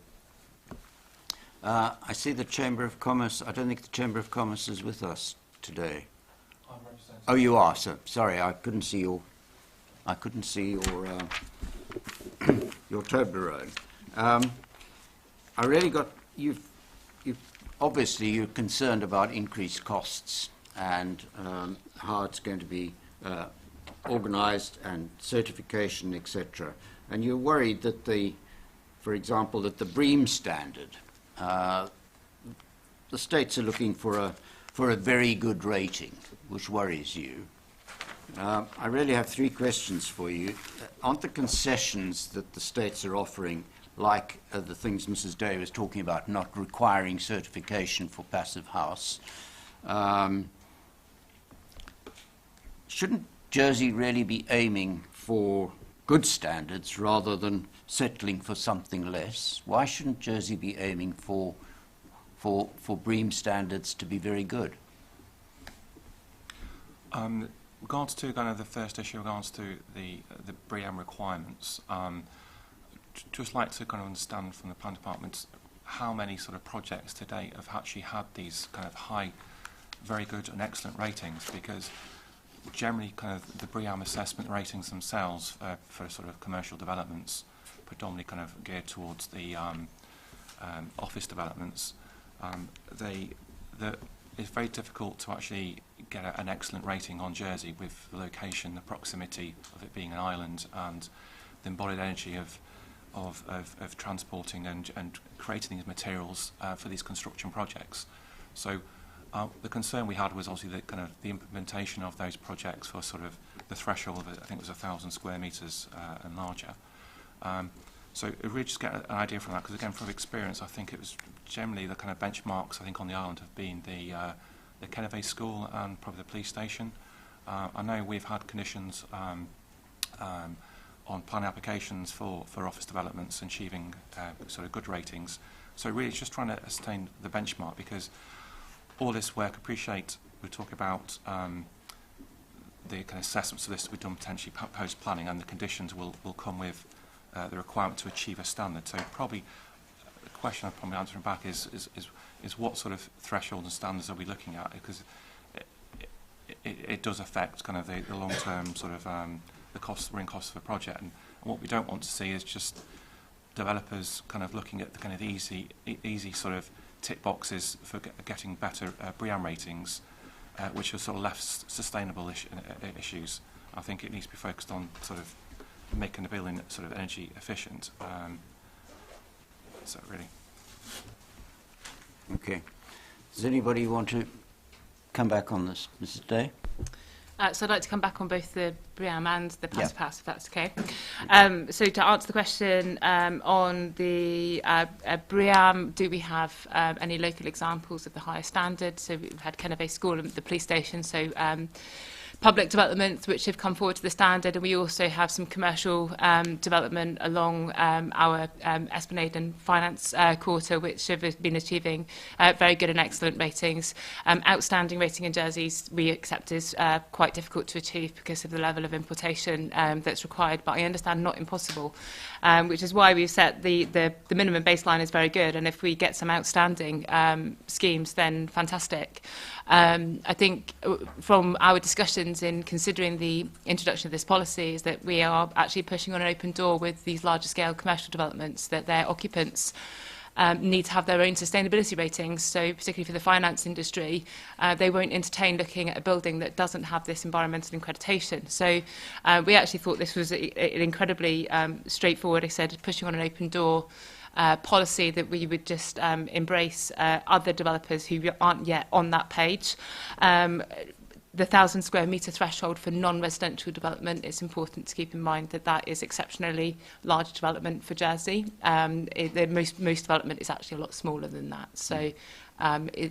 I see the Chamber of Commerce. I don't think the Chamber of Commerce is with us today. I'm representing. Oh, you are, sir. Sorry, I couldn't see your your Toblerone. I really got you've obviously you're concerned about increased costs and how it's going to be organised and certification, etc. And you're worried that for example, that the BREEAM standard, the states are looking for a very good rating, which worries you. I really have three questions for you. Aren't the concessions that the states are offering, like the things Mrs. Day was talking about, not requiring certification for passive house, shouldn't Jersey really be aiming for good standards rather than settling for something less? Why shouldn't Jersey be aiming for BREEAM standards to be very good? Regards to kind of the first issue, regards to the BREEAM requirements, just like to kind of understand from the plan department how many sort of projects to date have actually had these kind of high, very good and excellent ratings, because generally kind of the BREEAM assessment ratings themselves for sort of commercial developments, predominantly kind of geared towards the office developments, it's very difficult to actually get an excellent rating on Jersey with the location, the proximity of it being an island, and the embodied energy of transporting and creating these materials for these construction projects. So the concern we had was obviously the implementation of those projects for sort of the threshold of, I think it was 1,000 square metres and larger. So it really just get an idea from that, because again, from experience, I think it was generally the kind of benchmarks I think on the island have been the Kennevay School and probably the police station. I know we've had conditions on planning applications for office developments and achieving sort of good ratings. So really it's just trying to ascertain the benchmark, because all this work, appreciate we talk about the kind of assessments of this that we've done potentially post-planning, and the conditions will come with the requirement to achieve a standard. So probably the question I'd probably answering back is what sort of threshold and standards are we looking at, because it does affect kind of the long-term sort of the running costs of a project, and what we don't want to see is just developers kind of looking at the kind of easy sort of tick boxes for getting better BREEAM ratings, which are sort of less sustainable issues. I think it needs to be focused on sort of making the building sort of energy efficient. So really. Okay. Does anybody want to come back on this, Mrs. Day? So I'd like to come back on both the BREEAM and the passive house, if that's okay. So to answer the question on the BREEAM, do we have any local examples of the higher standard? So we've had Kennevay School and the police station, so public developments which have come forward to the standard, and we also have some commercial development along our Esplanade and Finance Quarter, which have been achieving very good and excellent ratings. Outstanding rating in Jersey's we accept is quite difficult to achieve because of the level of importation that's required, but I understand not impossible, which is why we've set the minimum baseline is very good, and if we get some outstanding schemes, then fantastic. I think from our discussions in considering the introduction of this policy is that we are actually pushing on an open door with these larger scale commercial developments, that their occupants need to have their own sustainability ratings. So particularly for the finance industry, they won't entertain looking at a building that doesn't have this environmental accreditation. So we actually thought this was an incredibly straightforward, I said, pushing on an open door policy that we would just the 1,000 square metre threshold for non-residential development, it's important to keep in mind that that is exceptionally large development for Jersey. Most development is actually a lot smaller than that. So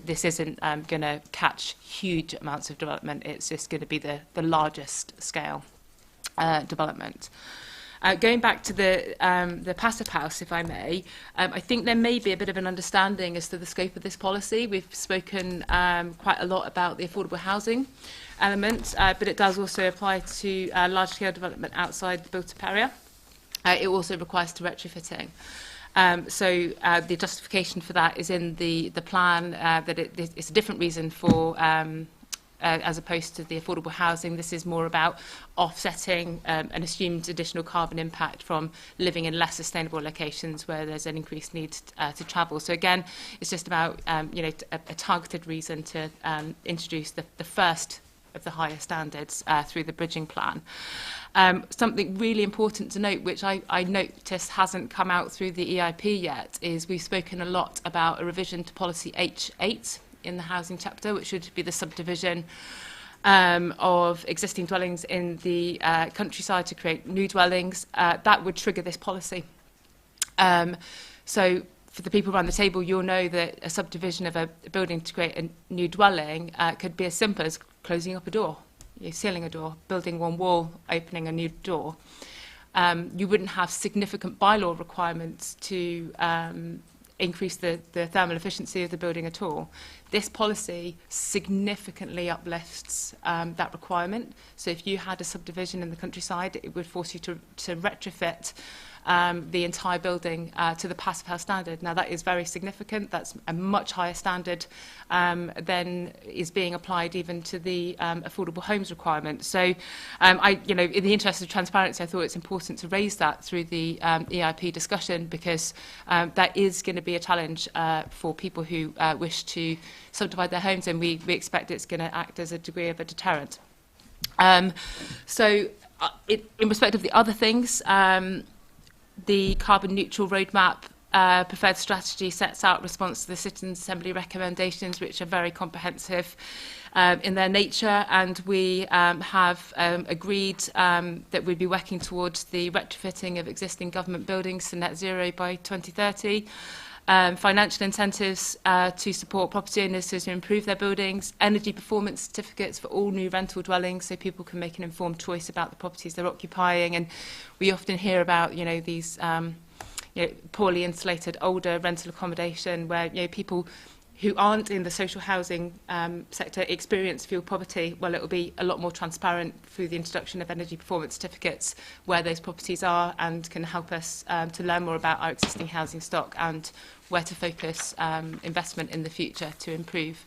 this isn't going to catch huge amounts of development. It's just going to be the largest scale development. Going back to the passive house, if I may, I think there may be a bit of an understanding as to the scope of this policy. We've spoken quite a lot about the affordable housing element, but it does also apply to large-scale development outside the built-up area. It also requires to retrofitting. So the justification for that is in the plan, that it's a different reason for as opposed to the affordable housing. This is more about offsetting an assumed additional carbon impact from living in less sustainable locations where there's an increased need to travel. So again, it's just about a targeted reason to introduce the first of the higher standards through the bridging plan. Something really important to note, which I noticed hasn't come out through the EIP yet, is we've spoken a lot about a revision to policy H8 in the housing chapter, which should be the subdivision of existing dwellings in the countryside to create new dwellings. That would trigger this policy. So for the people around the table, you'll know that a subdivision of a building to create a new dwelling could be as simple as closing up a door, sealing a door, building one wall, opening a new door. You wouldn't have significant bylaw requirements to increase the thermal efficiency of the building at all. This policy significantly uplifts that requirement. So if you had a subdivision in the countryside, it would force you to retrofit the entire building to the passive house standard. Now that is very significant. That's a much higher standard than is being applied even to the affordable homes requirement. So in the interest of transparency, I thought it's important to raise that through the EIP discussion, because that is going to be a challenge for people who wish to subdivide their homes, and we expect it's going to act as a degree of a deterrent. In respect of the other things, the carbon neutral roadmap preferred strategy sets out response to the Citizens' Assembly recommendations, which are very comprehensive in their nature, and we have agreed that we'd be working towards the retrofitting of existing government buildings to net zero by 2030. Financial incentives to support property owners to improve their buildings, energy performance certificates for all new rental dwellings so people can make an informed choice about the properties they're occupying. And we often hear about these poorly insulated older rental accommodation where people who aren't in the social housing sector experience fuel poverty. Well, it will be a lot more transparent through the introduction of energy performance certificates where those properties are, and can help us to learn more about our existing housing stock and where to focus investment in the future to improve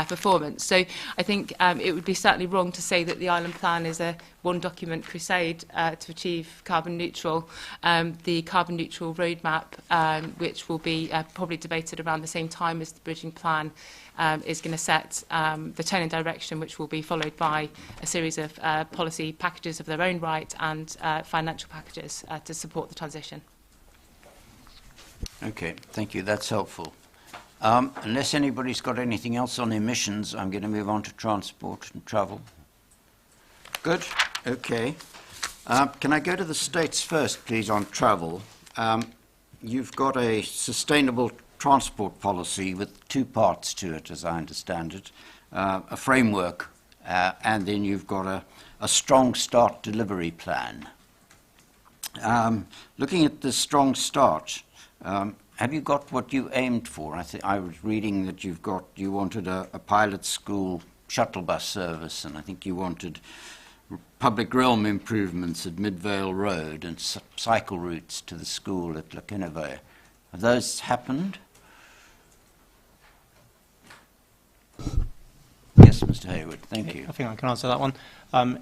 performance. So I think it would be certainly wrong to say that the Island Plan is a one-document crusade to achieve carbon neutral. The carbon neutral roadmap, which will be probably debated around the same time as the bridging plan, is going to set the tone and direction, which will be followed by a series of policy packages of their own right and financial packages to support the transition. Okay, thank you. That's helpful. Unless anybody's got anything else on emissions, I'm going to move on to transport and travel. Good. Okay. Can I go to the States first, please, on travel? You've got a sustainable transport policy with two parts to it, as I understand it, a framework, and then you've got a strong start delivery plan. Looking at the strong start, have you got what you aimed for? I was reading that you wanted a pilot school shuttle bus service, and I think you wanted public realm improvements at Midvale Road and cycle routes to the school at Lachinivay. Have those happened? Yes, Mr. Hayward, thank you. I think I can answer that one.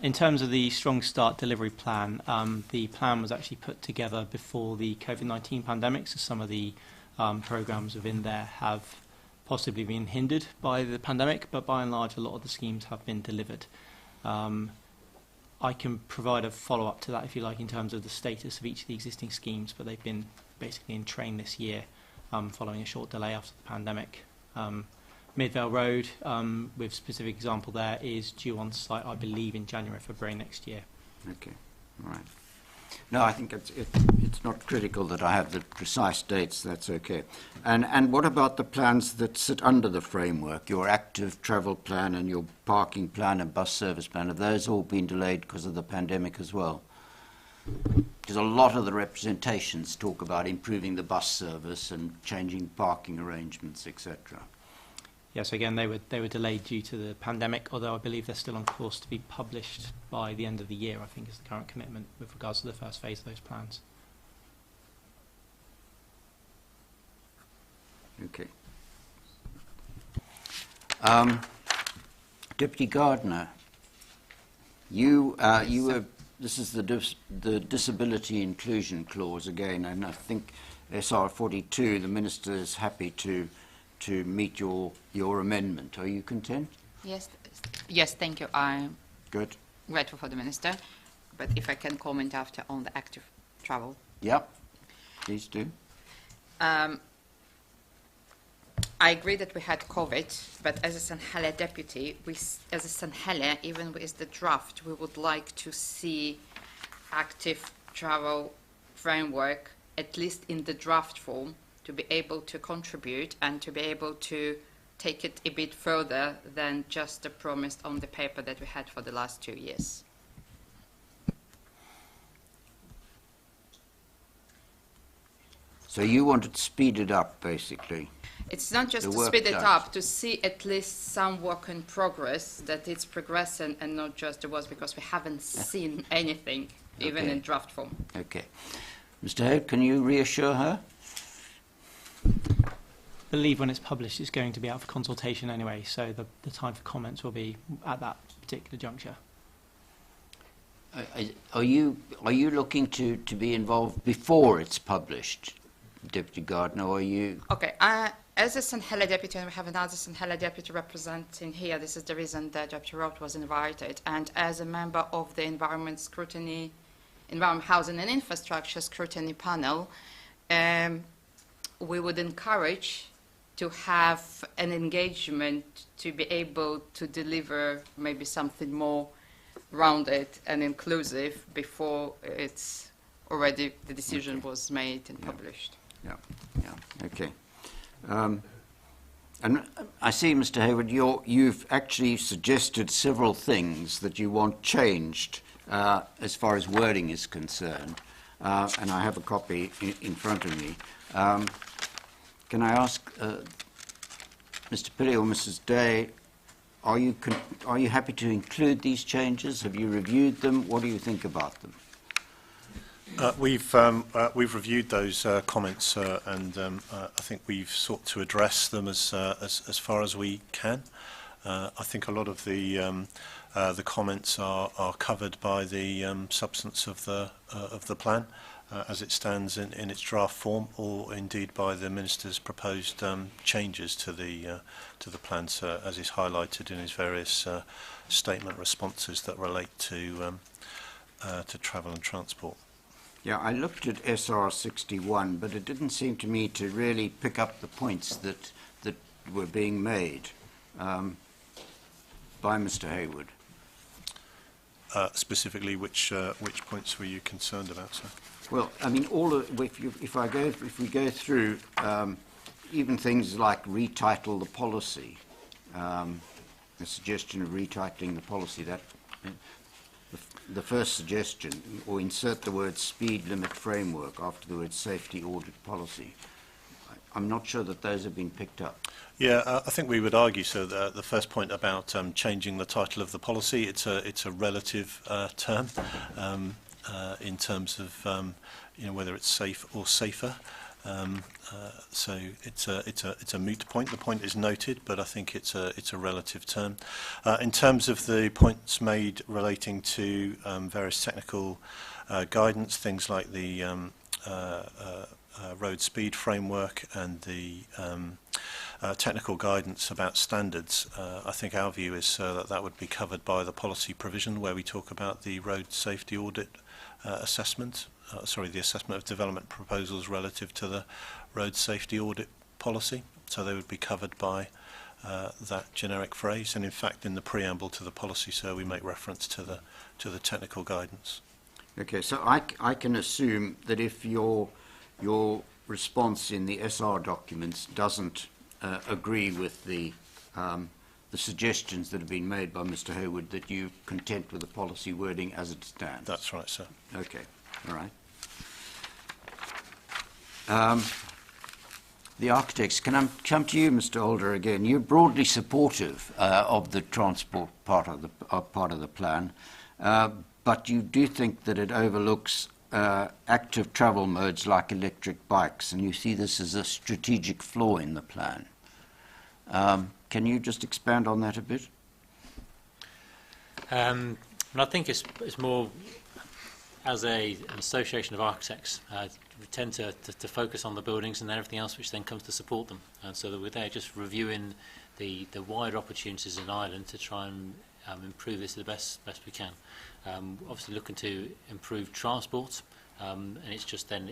In terms of the Strong Start delivery plan, the plan was actually put together before the COVID-19 pandemic, so some of the programmes within there have possibly been hindered by the pandemic, but by and large a lot of the schemes have been delivered. I can provide a follow-up to that, if you like, in terms of the status of each of the existing schemes, but they've been basically in train this year following a short delay after the pandemic. Midvale Road, with specific example there, is due on site, I believe, in January, February next year. Okay, all right. No, I think it's not critical that I have the precise dates. That's okay. And what about the plans that sit under the framework? Your active travel plan and your parking plan and bus service plan, have those all been delayed because of the pandemic as well? Because a lot of the representations talk about improving the bus service and changing parking arrangements, etc. Yes, again, they were delayed due to the pandemic, although I believe they're still on course to be published by the end of the year, I think is the current commitment with regards to the first phase of those plans. Okay. Deputy Gardner, you were, this is the disability inclusion clause again, and I think SR 42, the Minister is happy to meet your amendment. Are you content? Yes, thank you. I'm Good. grateful for the Minister, but if I can comment after on the active travel. Yep, please do. I agree that we had COVID, but as a St Helier deputy, as a St Helier, even with the draft, we would like to see active travel framework, at least in the draft form, to be able to contribute and to be able to take it a bit further than just the promise on the paper that we had for the last 2 years. So you wanted to speed it up, basically. It's not just to speed it up, to see at least some work in progress, that it's progressing and not just it was because we haven't seen anything, even in draft form. Okay. Mr. Hope, can you reassure her? I believe when it's published, it's going to be out for consultation anyway, so the time for comments will be at that particular juncture. Are you looking to be involved before it's published, Deputy Gardner, or are you... Okay, as a St Helier deputy, and we have another St Helier deputy representing here, this is the reason that Deputy Drought was invited, and as a member of the Environment Housing and Infrastructure Scrutiny Panel, we would encourage to have an engagement to be able to deliver maybe something more rounded and inclusive before it's already the decision was made and published. Yeah, okay. And I see, Mr. Hayward, you've actually suggested several things that you want changed as far as wording is concerned, and I have a copy in front of me. Can I ask Mr. Pillay or Mrs. Day, are you happy to include these changes? Have you reviewed them? What do you think about them? We've reviewed those comments, and I think we've sought to address them as far as we can. I think a lot of the comments are covered by the substance of the plan as it stands in its draft form, or indeed by the Minister's proposed changes to the plan, as is highlighted in his various statement responses that relate to travel and transport. Yeah, I looked at SR 61, but it didn't seem to me to really pick up the points that were being made by Mr. Hayward. Specifically, which points were you concerned about, sir? Well, I mean, if we go through even things like retitle the policy, the suggestion of retitling the policy, that the first suggestion, or insert the word speed limit framework after the word safety audit policy. I'm not sure that those have been picked up. Yeah, I think we would argue so that the first point about changing the title of the policy, it's a relative term in terms of whether it's safe or safer. So it's a moot point. The point is noted, but I think it's a relative term. In terms of the points made relating to various technical guidance, things like the road speed framework and the technical guidance about standards, I think our view is that would be covered by the policy provision where we talk about the road safety audit assessment. The assessment of development proposals relative to the road safety audit policy. So they would be covered by that generic phrase, and in fact in the preamble to the policy, sir, we make reference to the technical guidance. Okay, so I can assume that if your response in the SR documents doesn't agree with the suggestions that have been made by Mr. Hayward, that you're content with the policy wording as it stands. That's right, sir. Okay, all right. The architects, can I come to you, Mr. Older, again? You're broadly supportive of the transport part of the plan, but you do think that it overlooks active travel modes like electric bikes, and you see this as a strategic flaw in the plan. Can you just expand on that a bit? And I think it's more as an association of architects. We tend to focus on the buildings and then everything else which then comes to support them. And so that we're there just reviewing the wider opportunities in Ireland to try and improve this the best we can. Obviously looking to improve transport, and it's just then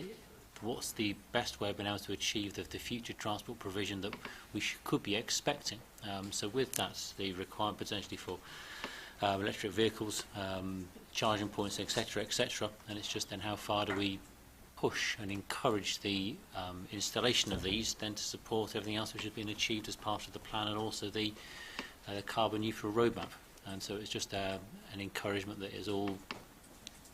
what's the best way of being able to achieve the future transport provision that we could be expecting. So with that, the requirement potentially for electric vehicles, charging points, etc., etc., and it's just then how far do we push and encourage the installation of these then to support everything else which has been achieved as part of the plan, and also the carbon neutral roadmap. And so it's just an encouragement that is all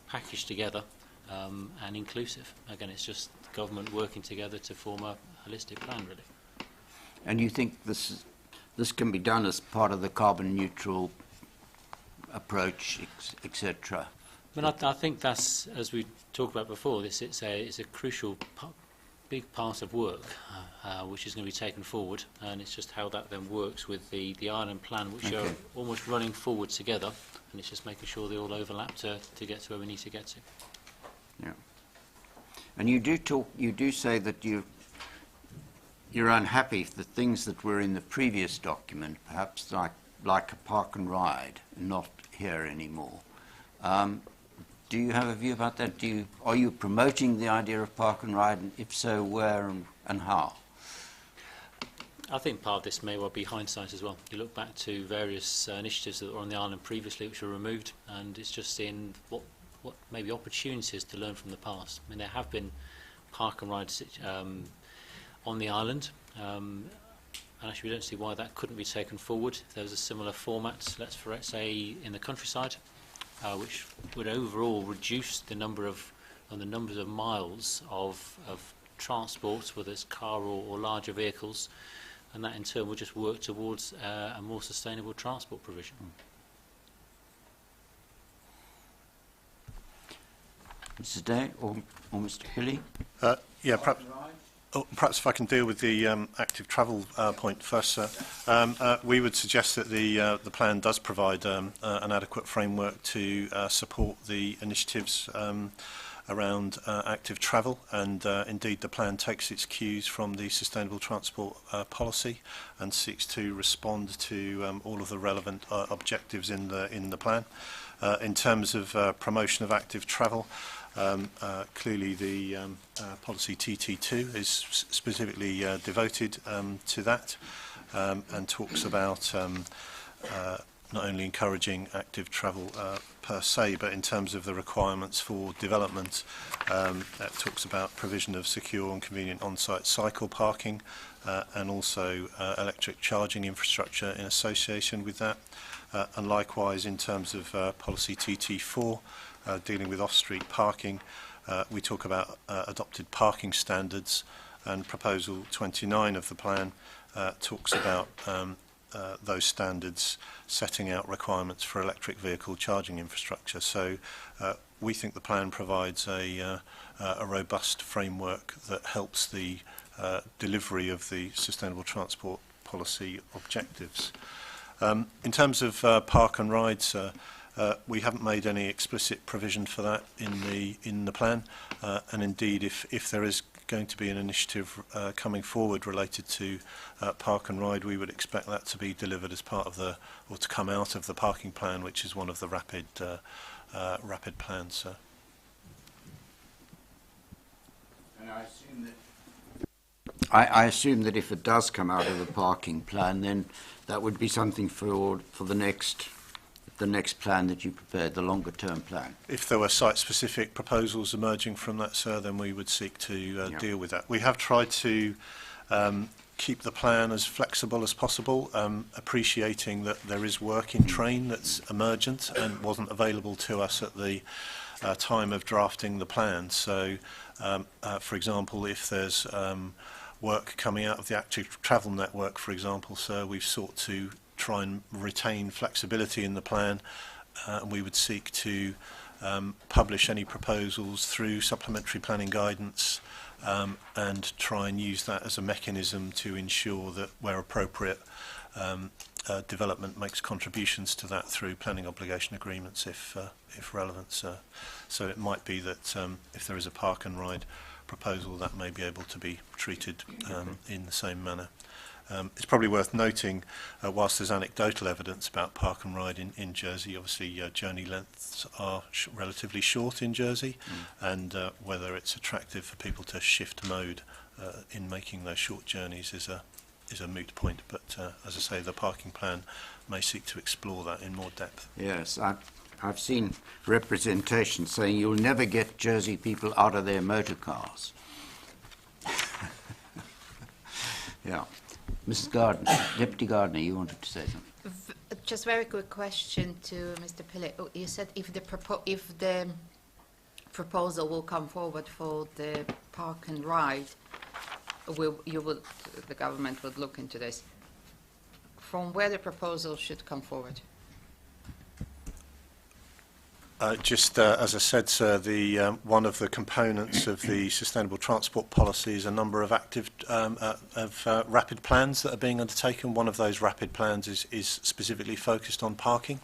packaged together and inclusive. Again, it's just government working together to form a holistic plan, really. And you think this can be done as part of the carbon neutral approach, etc.? I mean, I think that's, as we talked about before, it's a crucial big part of work which is going to be taken forward, and it's just how that then works with the Ireland plan, which are almost running forward together, and it's just making sure they all overlap to get to where we need to get to. Yeah. And you do say that you're unhappy if the things that were in the previous document, perhaps like a park and ride, not here anymore. Do you have a view about that? Are you promoting the idea of park and ride, and if so, where and how? I think part of this may well be hindsight as well. You look back to various initiatives that were on the island previously which were removed, and it's just seeing what maybe opportunities to learn from the past. I mean, there have been park and rides on the island, and actually we don't see why that couldn't be taken forward. If there was a similar format, let's say in the countryside, which would overall reduce the numbers of miles of transport, whether it's car or larger vehicles, and that in turn will just work towards a more sustainable transport provision. Mr. Day or Mr. Hilly? Yeah, perhaps if I can deal with the active travel point first, sir. We would suggest that the plan does provide an adequate framework to support the initiatives around active travel, and indeed the plan takes its cues from the sustainable transport policy and seeks to respond to all of the relevant objectives in the plan. In terms of promotion of active travel, clearly the policy TT2 is specifically devoted to that, and talks about not only encouraging active travel per se, but in terms of the requirements for development, that talks about provision of secure and convenient on-site cycle parking, and also electric charging infrastructure in association with that. And likewise, in terms of policy TT4, dealing with off-street parking, we talk about adopted parking standards, and proposal 29 of the plan talks about those standards setting out requirements for electric vehicle charging infrastructure. So we think the plan provides a robust framework that helps the delivery of the sustainable transport policy objectives. In terms of park and rides, we haven't made any explicit provision for that in the plan, and indeed if there is going to be an initiative coming forward related to park and ride, we would expect that to be delivered as part of or to come out of the parking plan, which is one of the rapid plans. And I assume I assume that if it does come out of the parking plan, then that would be something for the next plan that you prepared, the longer term plan. If there were site-specific proposals emerging from that, sir, then we would seek to deal with that. We have tried to keep the plan as flexible as possible, appreciating that there is work in train that's emergent and wasn't available to us at the time of drafting the plan. So, for example, if there's work coming out of the active travel network, for example, sir, we've sought to try and retain flexibility in the plan, and we would seek to publish any proposals through supplementary planning guidance, and try and use that as a mechanism to ensure that where appropriate, development makes contributions to that through planning obligation agreements if relevant. So it might be that if there is a park and ride proposal, that may be able to be treated in the same manner. It's probably worth noting, whilst there's anecdotal evidence about park and ride in Jersey, obviously journey lengths are relatively short in Jersey, and whether it's attractive for people to shift mode in making those short journeys is a moot point. But as I say, the parking plan may seek to explore that in more depth. Yes, I've seen representation saying you'll never get Jersey people out of their motor cars. Yeah. Mrs. Gardner, Deputy Gardner, you wanted to say something. Just very quick question to Mr. Pillay. Oh, you said if the proposal will come forward for the park and ride, the government would look into this. From where the proposal should come forward? Just as I said, sir, one of the components of the sustainable transport policy is a number of active rapid plans that are being undertaken. One of those rapid plans is specifically focused on parking,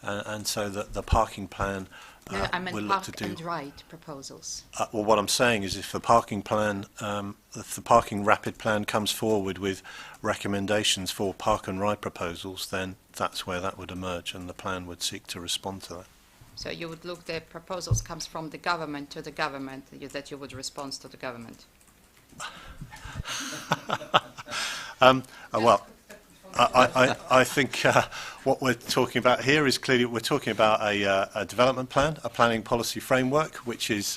and so the parking plan No, I meant will park look to do. and ride proposals. Well, what I'm saying is, if the parking plan, if the parking rapid plan comes forward with recommendations for park and ride proposals, then that's where that would emerge, and the plan would seek to respond to that. So you would look, the proposals comes from the government to the government, that you would respond to the government? Well, I think what we're talking about here is clearly we're talking about a development plan, a planning policy framework, which is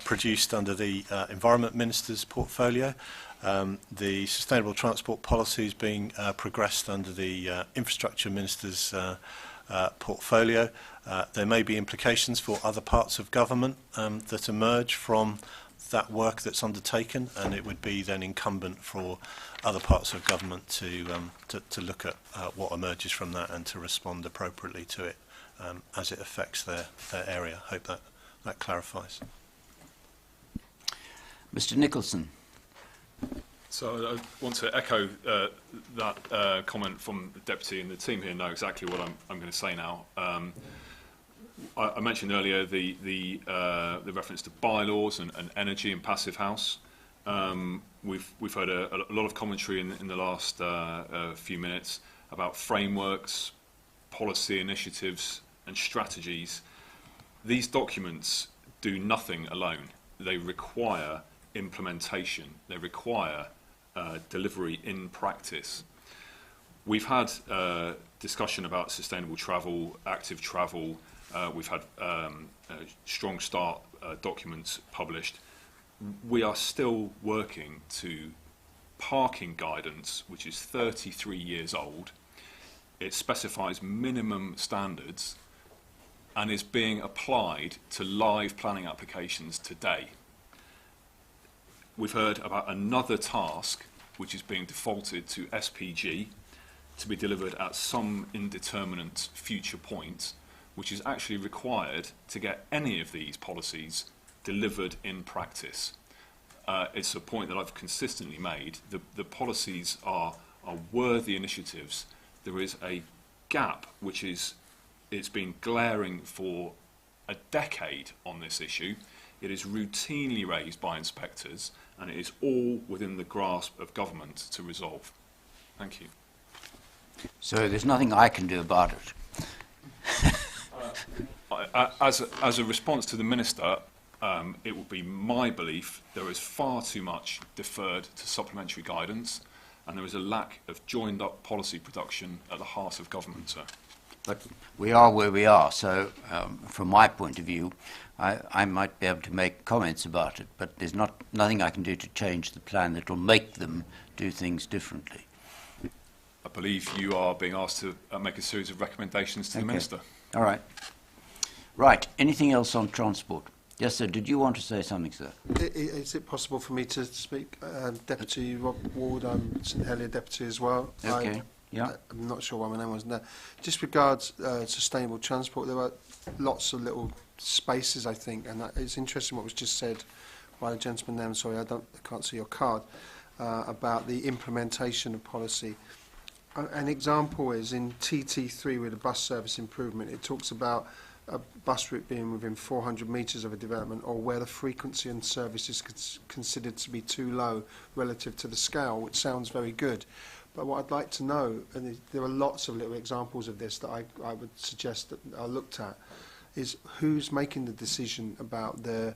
produced under the Environment Minister's portfolio. The Sustainable Transport Policy is being progressed under the Infrastructure Minister's portfolio. There may be implications for other parts of government that emerge from that work that's undertaken, and it would be then incumbent for other parts of government to look at what emerges from that and to respond appropriately to it as it affects their area. Hope that clarifies. Mr. Nicholson. So I want to echo that comment from the Deputy, and the team here know exactly what I'm going to say now. I mentioned earlier the reference to bylaws and energy and passive house. We've heard a lot of commentary in the last few minutes about frameworks, policy initiatives and strategies. These documents do nothing alone. They require implementation. They require delivery in practice. We've had discussion about sustainable travel, active travel. We've had strong start documents published. We are still working to parking guidance, which is 33 years old. It specifies minimum standards and is being applied to live planning applications today. We've heard about another task which is being defaulted to SPG to be delivered at some indeterminate future point, which is actually required to get any of these policies delivered in practice. It's a point that I've consistently made. The policies are worthy initiatives. There is a gap which it's been glaring for a decade on this issue. It is routinely raised by inspectors, and it is all within the grasp of government to resolve. Thank you. So there's nothing I can do about it. As a response to the Minister, it would be my belief there is far too much deferred to supplementary guidance, and there is a lack of joined-up policy production at the heart of government, sir. But we are where we are, so from my point of view, I might be able to make comments about it, but there's nothing I can do to change the plan that will make them do things differently. I believe you are being asked to make a series of recommendations to the Minister. All right. Right. Anything else on transport? Yes, sir. Did you want to say something, sir? Is it possible for me to speak? Deputy Rob Ward, I'm St Helier Deputy as well. Okay. Yeah. I'm not sure why my name wasn't there. Just regards sustainable transport, there are lots of little spaces, I think, and it's interesting what was just said by the gentleman there. I'm sorry, I can't see your card, about the implementation of policy. An example is in TT3 with the bus service improvement. It talks about a bus route being within 400 metres of a development, or where the frequency and service is considered to be too low relative to the scale, which sounds very good. But what I'd like to know, and there are lots of little examples of this that I would suggest that are looked at, is who's making the decision about the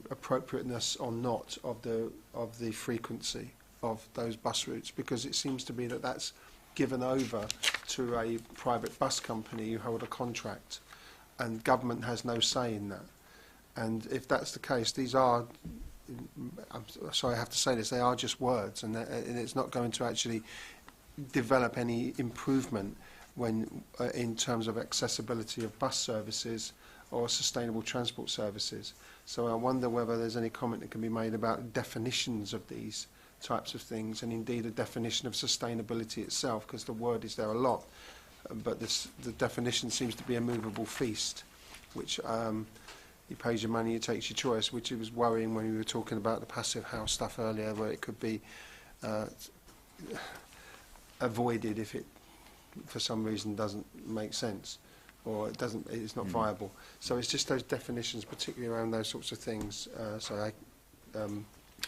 appropriateness or not of the frequency of those bus routes, because it seems to be that that's given over to a private bus company who hold a contract, and government has no say in that. And if that's the case, these are, I'm sorry I have to say this, they are just words, and it's not going to actually develop any improvement when in terms of accessibility of bus services or sustainable transport services. So I wonder whether there's any comment that can be made about definitions of these types of things, and indeed a definition of sustainability itself, because the word is there a lot, but the definition seems to be a movable feast, which he pays your money, he takes your choice, which it was worrying when we were talking about the passive house stuff earlier, where it could be avoided if it for some reason doesn't make sense, or it's not viable. So it's just those definitions, particularly around those sorts of things.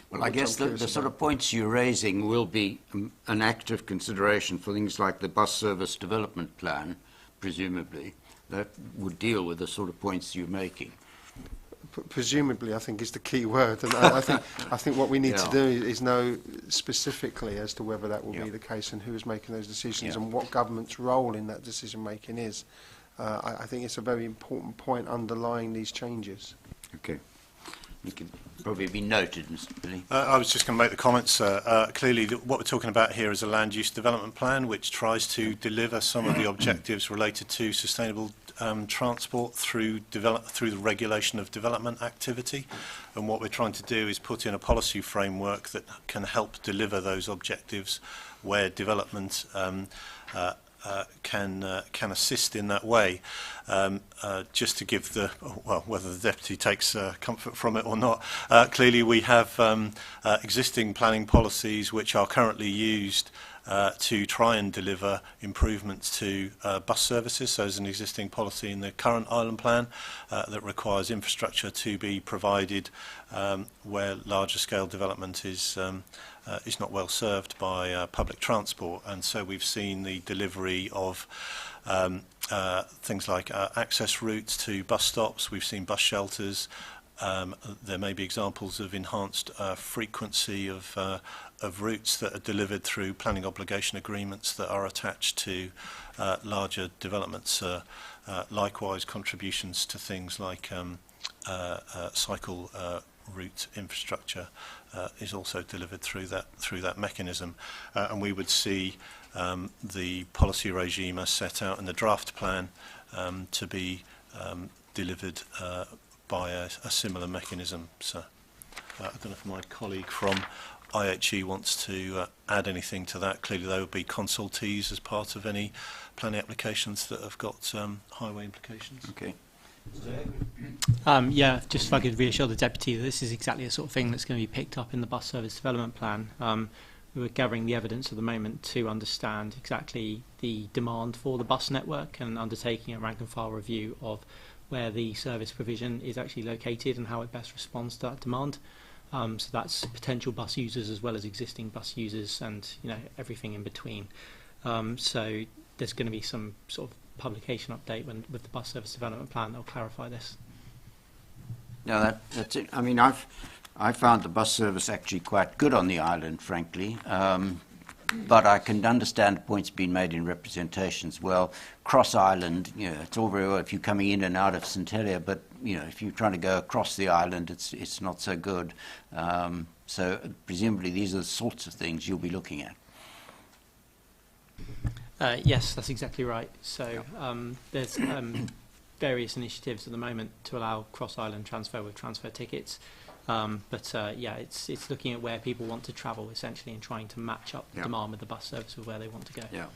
Well, I guess the sort of points you're raising will be an active consideration for things like the bus service development plan, presumably, that would deal with the sort of points you're making. Presumably, I think, is the key word, and I think what we need to do is know specifically as to whether that will be the case and who is making those decisions and what government's role in that decision making is. I think it's a very important point underlying these changes. Okay. It can probably be noted, Mr. Billy. I was just going to make the comments. Clearly, what we're talking about here is a land use development plan which tries to deliver some of the objectives related to sustainable transport through the regulation of development activity. And what we're trying to do is put in a policy framework that can help deliver those objectives where development can assist in that way. Just to give whether the Deputy takes comfort from it or not, clearly we have existing planning policies which are currently used to try and deliver improvements to bus services. So there's an existing policy in the current island plan that requires infrastructure to be provided where larger scale development is not well served by public transport, and so we've seen the delivery of things like access routes to bus stops. We've seen bus shelters. There may be examples of enhanced frequency of routes that are delivered through planning obligation agreements that are attached to larger developments. Likewise, contributions to things like cycle route infrastructure is also delivered through that mechanism, and we would see the policy regime as set out in the draft plan to be delivered by a similar mechanism. So I don't know if my colleague from IHE wants to add anything to that. Clearly there would be consultees as part of any planning applications that have got highway implications. Okay. Yeah, just if I could reassure the Deputy that this is exactly the sort of thing that's going to be picked up in the bus service development plan. We're gathering the evidence at the moment to understand exactly the demand for the bus network and undertaking a rank and file review of where the service provision is actually located and how it best responds to that demand. So that's potential bus users as well as existing bus users, and everything in between. So there's going to be some sort of publication update with the bus service development plan that will clarify this. No, that's it. I mean, I found the bus service actually quite good on the island, frankly. But I can understand points being made in representations. Well, cross island, you know, it's all very well if you're coming in and out of St Helier, but you know, if you're trying to go across the island, it's not so good. So presumably these are the sorts of things you'll be looking at. Yes, that's exactly right. So there's various initiatives at the moment to allow cross-island transfer with transfer tickets. Yeah, it's looking at where people want to travel essentially and trying to match up the demand with the bus service with where they want to go. Yeah.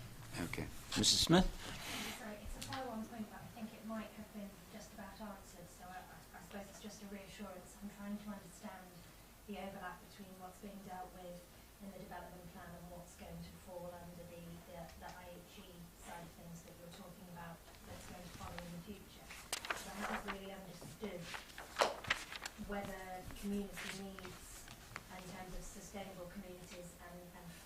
Okay. Mrs. Smith? Sorry, it's a follow-on point, but I think it might have been just about answered, so I suppose it's just a reassurance. I'm trying to understand the overlap between what's being dealt with in the development plan and what's going to fall under the IHE side of things that you're talking about that's going to follow in the future. So I haven't really understood whether community needs in terms of sustainable communities and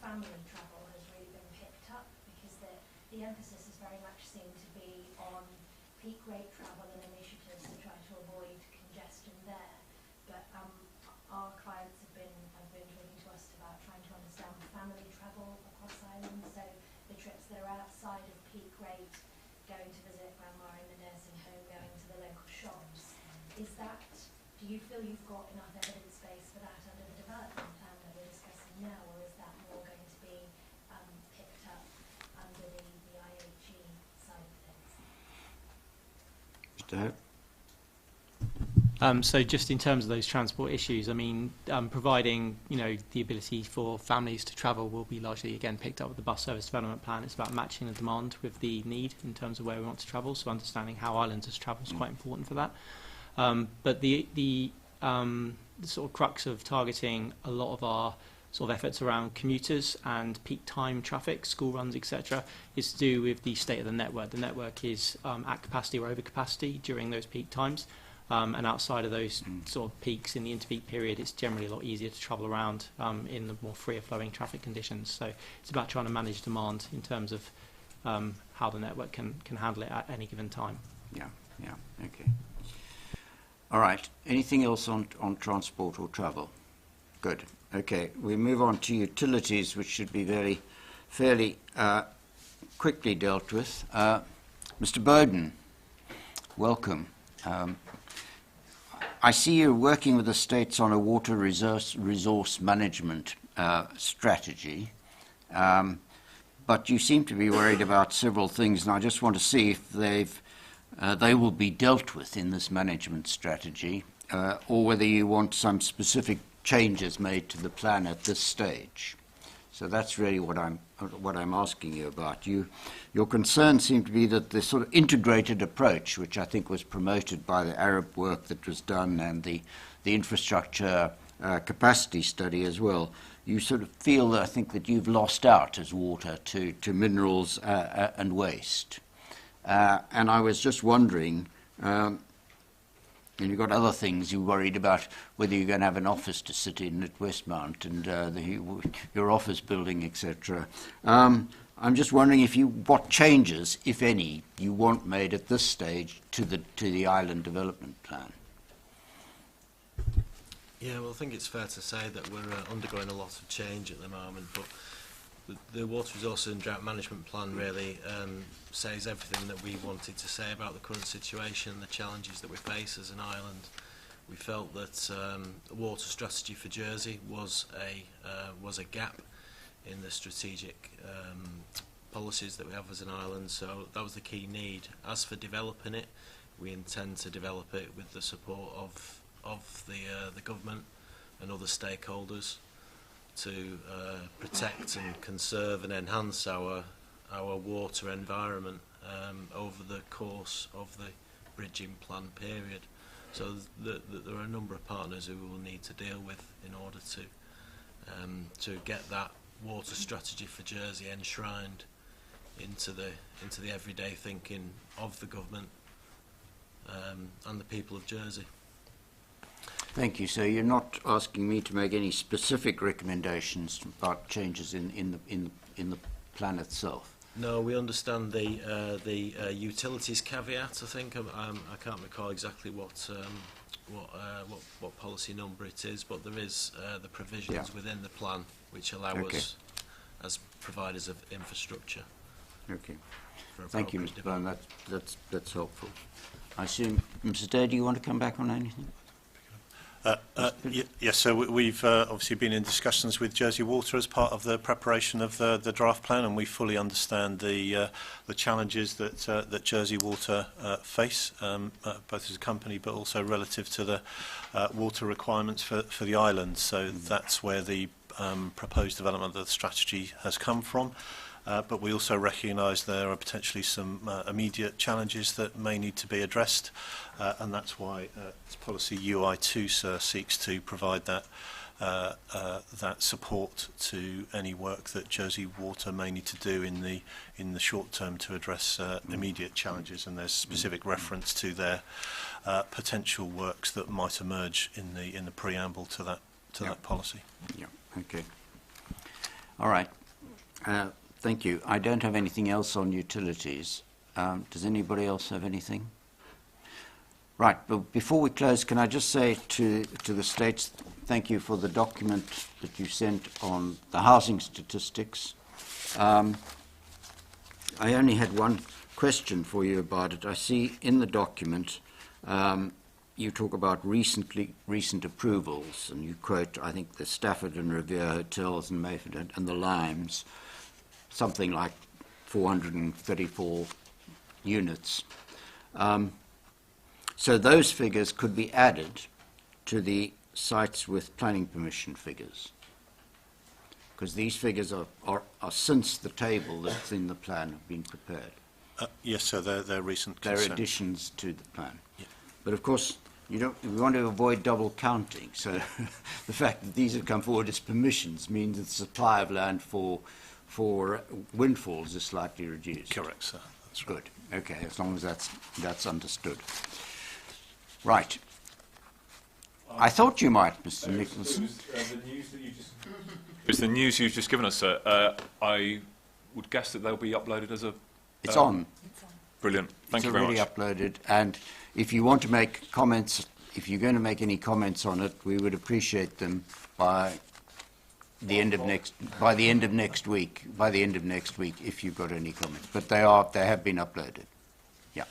family travel has really been picked up, because the emphasis has very much seemed to be on peak rate travel and initiatives to try to avoid congestion there. But our clients have been talking to us about trying to understand family travel across Ireland, so the trips that are outside of peak rate, going to visit grandma in the nursing home, going to the local shops. Do you feel you've got enough evidence base for that under the development plan that we're discussing now, or is that more going to be picked up under the IHE side of things? Mr. Hope? So just in terms of those transport issues, I mean, providing, you know, the ability for families to travel will be largely, again, picked up with the bus service development plan. It's about matching the demand with the need in terms of where we want to travel, so understanding how islanders travel is quite important for that. But the sort of crux of targeting a lot of our sort of efforts around commuters and peak time traffic, school runs, etc., is to do with the state of the network. The network is at capacity or over capacity during those peak times, and outside of those sort of peaks in the interpeak period, it's generally a lot easier to travel around in the more freer flowing traffic conditions. So it's about trying to manage demand in terms of how the network can handle it at any given time. Yeah, okay. All right. Anything else on transport or travel? Good. Okay. We move on to utilities, which should be fairly quickly dealt with. Mr. Bowden, welcome. I see you're working with the states on a water resource management strategy, but you seem to be worried about several things, and I just want to see if they will be dealt with in this management strategy, or whether you want some specific changes made to the plan at this stage. So that's really what I'm asking you about. Your concerns seem to be that the sort of integrated approach, which I think was promoted by the Arab work that was done and the infrastructure capacity study as well, you sort of feel, I think, that you've lost out as water to minerals and waste. And I was just wondering, and you've got other things you're worried about, whether you're going to have an office to sit in at Westmount and your office building, etc. I'm just wondering what changes, if any, you want made at this stage to the island development plan. Yeah, well, I think it's fair to say that we're undergoing a lot of change at the moment, but the Water Resources and Drought Management Plan really says everything that we wanted to say about the current situation and the challenges that we face as an island. We felt that a water strategy for Jersey was a gap in the strategic policies that we have as an island, so that was the key need. As for developing it, we intend to develop it with the support of the government and other stakeholders to protect and conserve and enhance our water environment over the course of the bridging plan period. So there are a number of partners who we will need to deal with in order to get that water strategy for Jersey enshrined into the everyday thinking of the government and the people of Jersey. Thank you. So you're not asking me to make any specific recommendations about changes in the plan itself? No, we understand the utilities caveat. I think I can't recall exactly what what policy number it is, but there is the provisions within the plan which allow us as providers of infrastructure. Okay. Thank you, Mr. Byrne. That's helpful. I assume, Mrs. Day, do you want to come back on anything? Yes, so we've obviously been in discussions with Jersey Water as part of the preparation of the draft plan, and we fully understand the challenges that Jersey Water face, both as a company but also relative to the water requirements for the island. So that's where the proposed development of the strategy has come from. But we also recognise there are potentially some immediate challenges that may need to be addressed, and that's why policy UI2 seeks to provide that support to any work that Jersey Water may need to do in the short term to address immediate challenges, and there's specific reference to their potential works that might emerge in the preamble to that policy. Yeah. Okay. All right. Thank you. I don't have anything else on utilities. Does anybody else have anything? Right, but before we close, can I just say to the States, thank you for the document that you sent on the housing statistics. I only had one question for you about it. I see in the document you talk about recent approvals, and you quote, I think, the Stafford and Revere Hotels and Mayford and the Limes, something like 434 units. So those figures could be added to the sites with planning permission figures, because these figures are since the table that's in the plan have been prepared. Yes, so they're recent They're consent. additions to the plan. Yeah. But of course, we want to avoid double counting, so the fact that these have come forward as permissions means that the supply of land for windfalls is slightly reduced. Correct, sir. That's good. Okay, as long as that's understood. Right. I thought you might, Mr. Nicholson. It was the news you've just given us, sir. I would guess that they'll be uploaded as a... It's on. Brilliant. Thank you very much. It's already uploaded, and if you want to make comments, if you're going to make any comments on it, we would appreciate them by the end of next week. By the end of next week, if you've got any comments, but they have been uploaded. Yeah.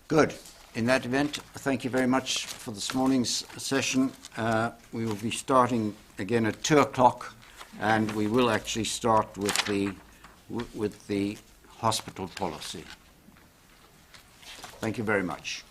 Good. In that event, thank you very much for this morning's session. We will be starting again at 2 o'clock, and we will actually start with the hospital policy. Thank you very much.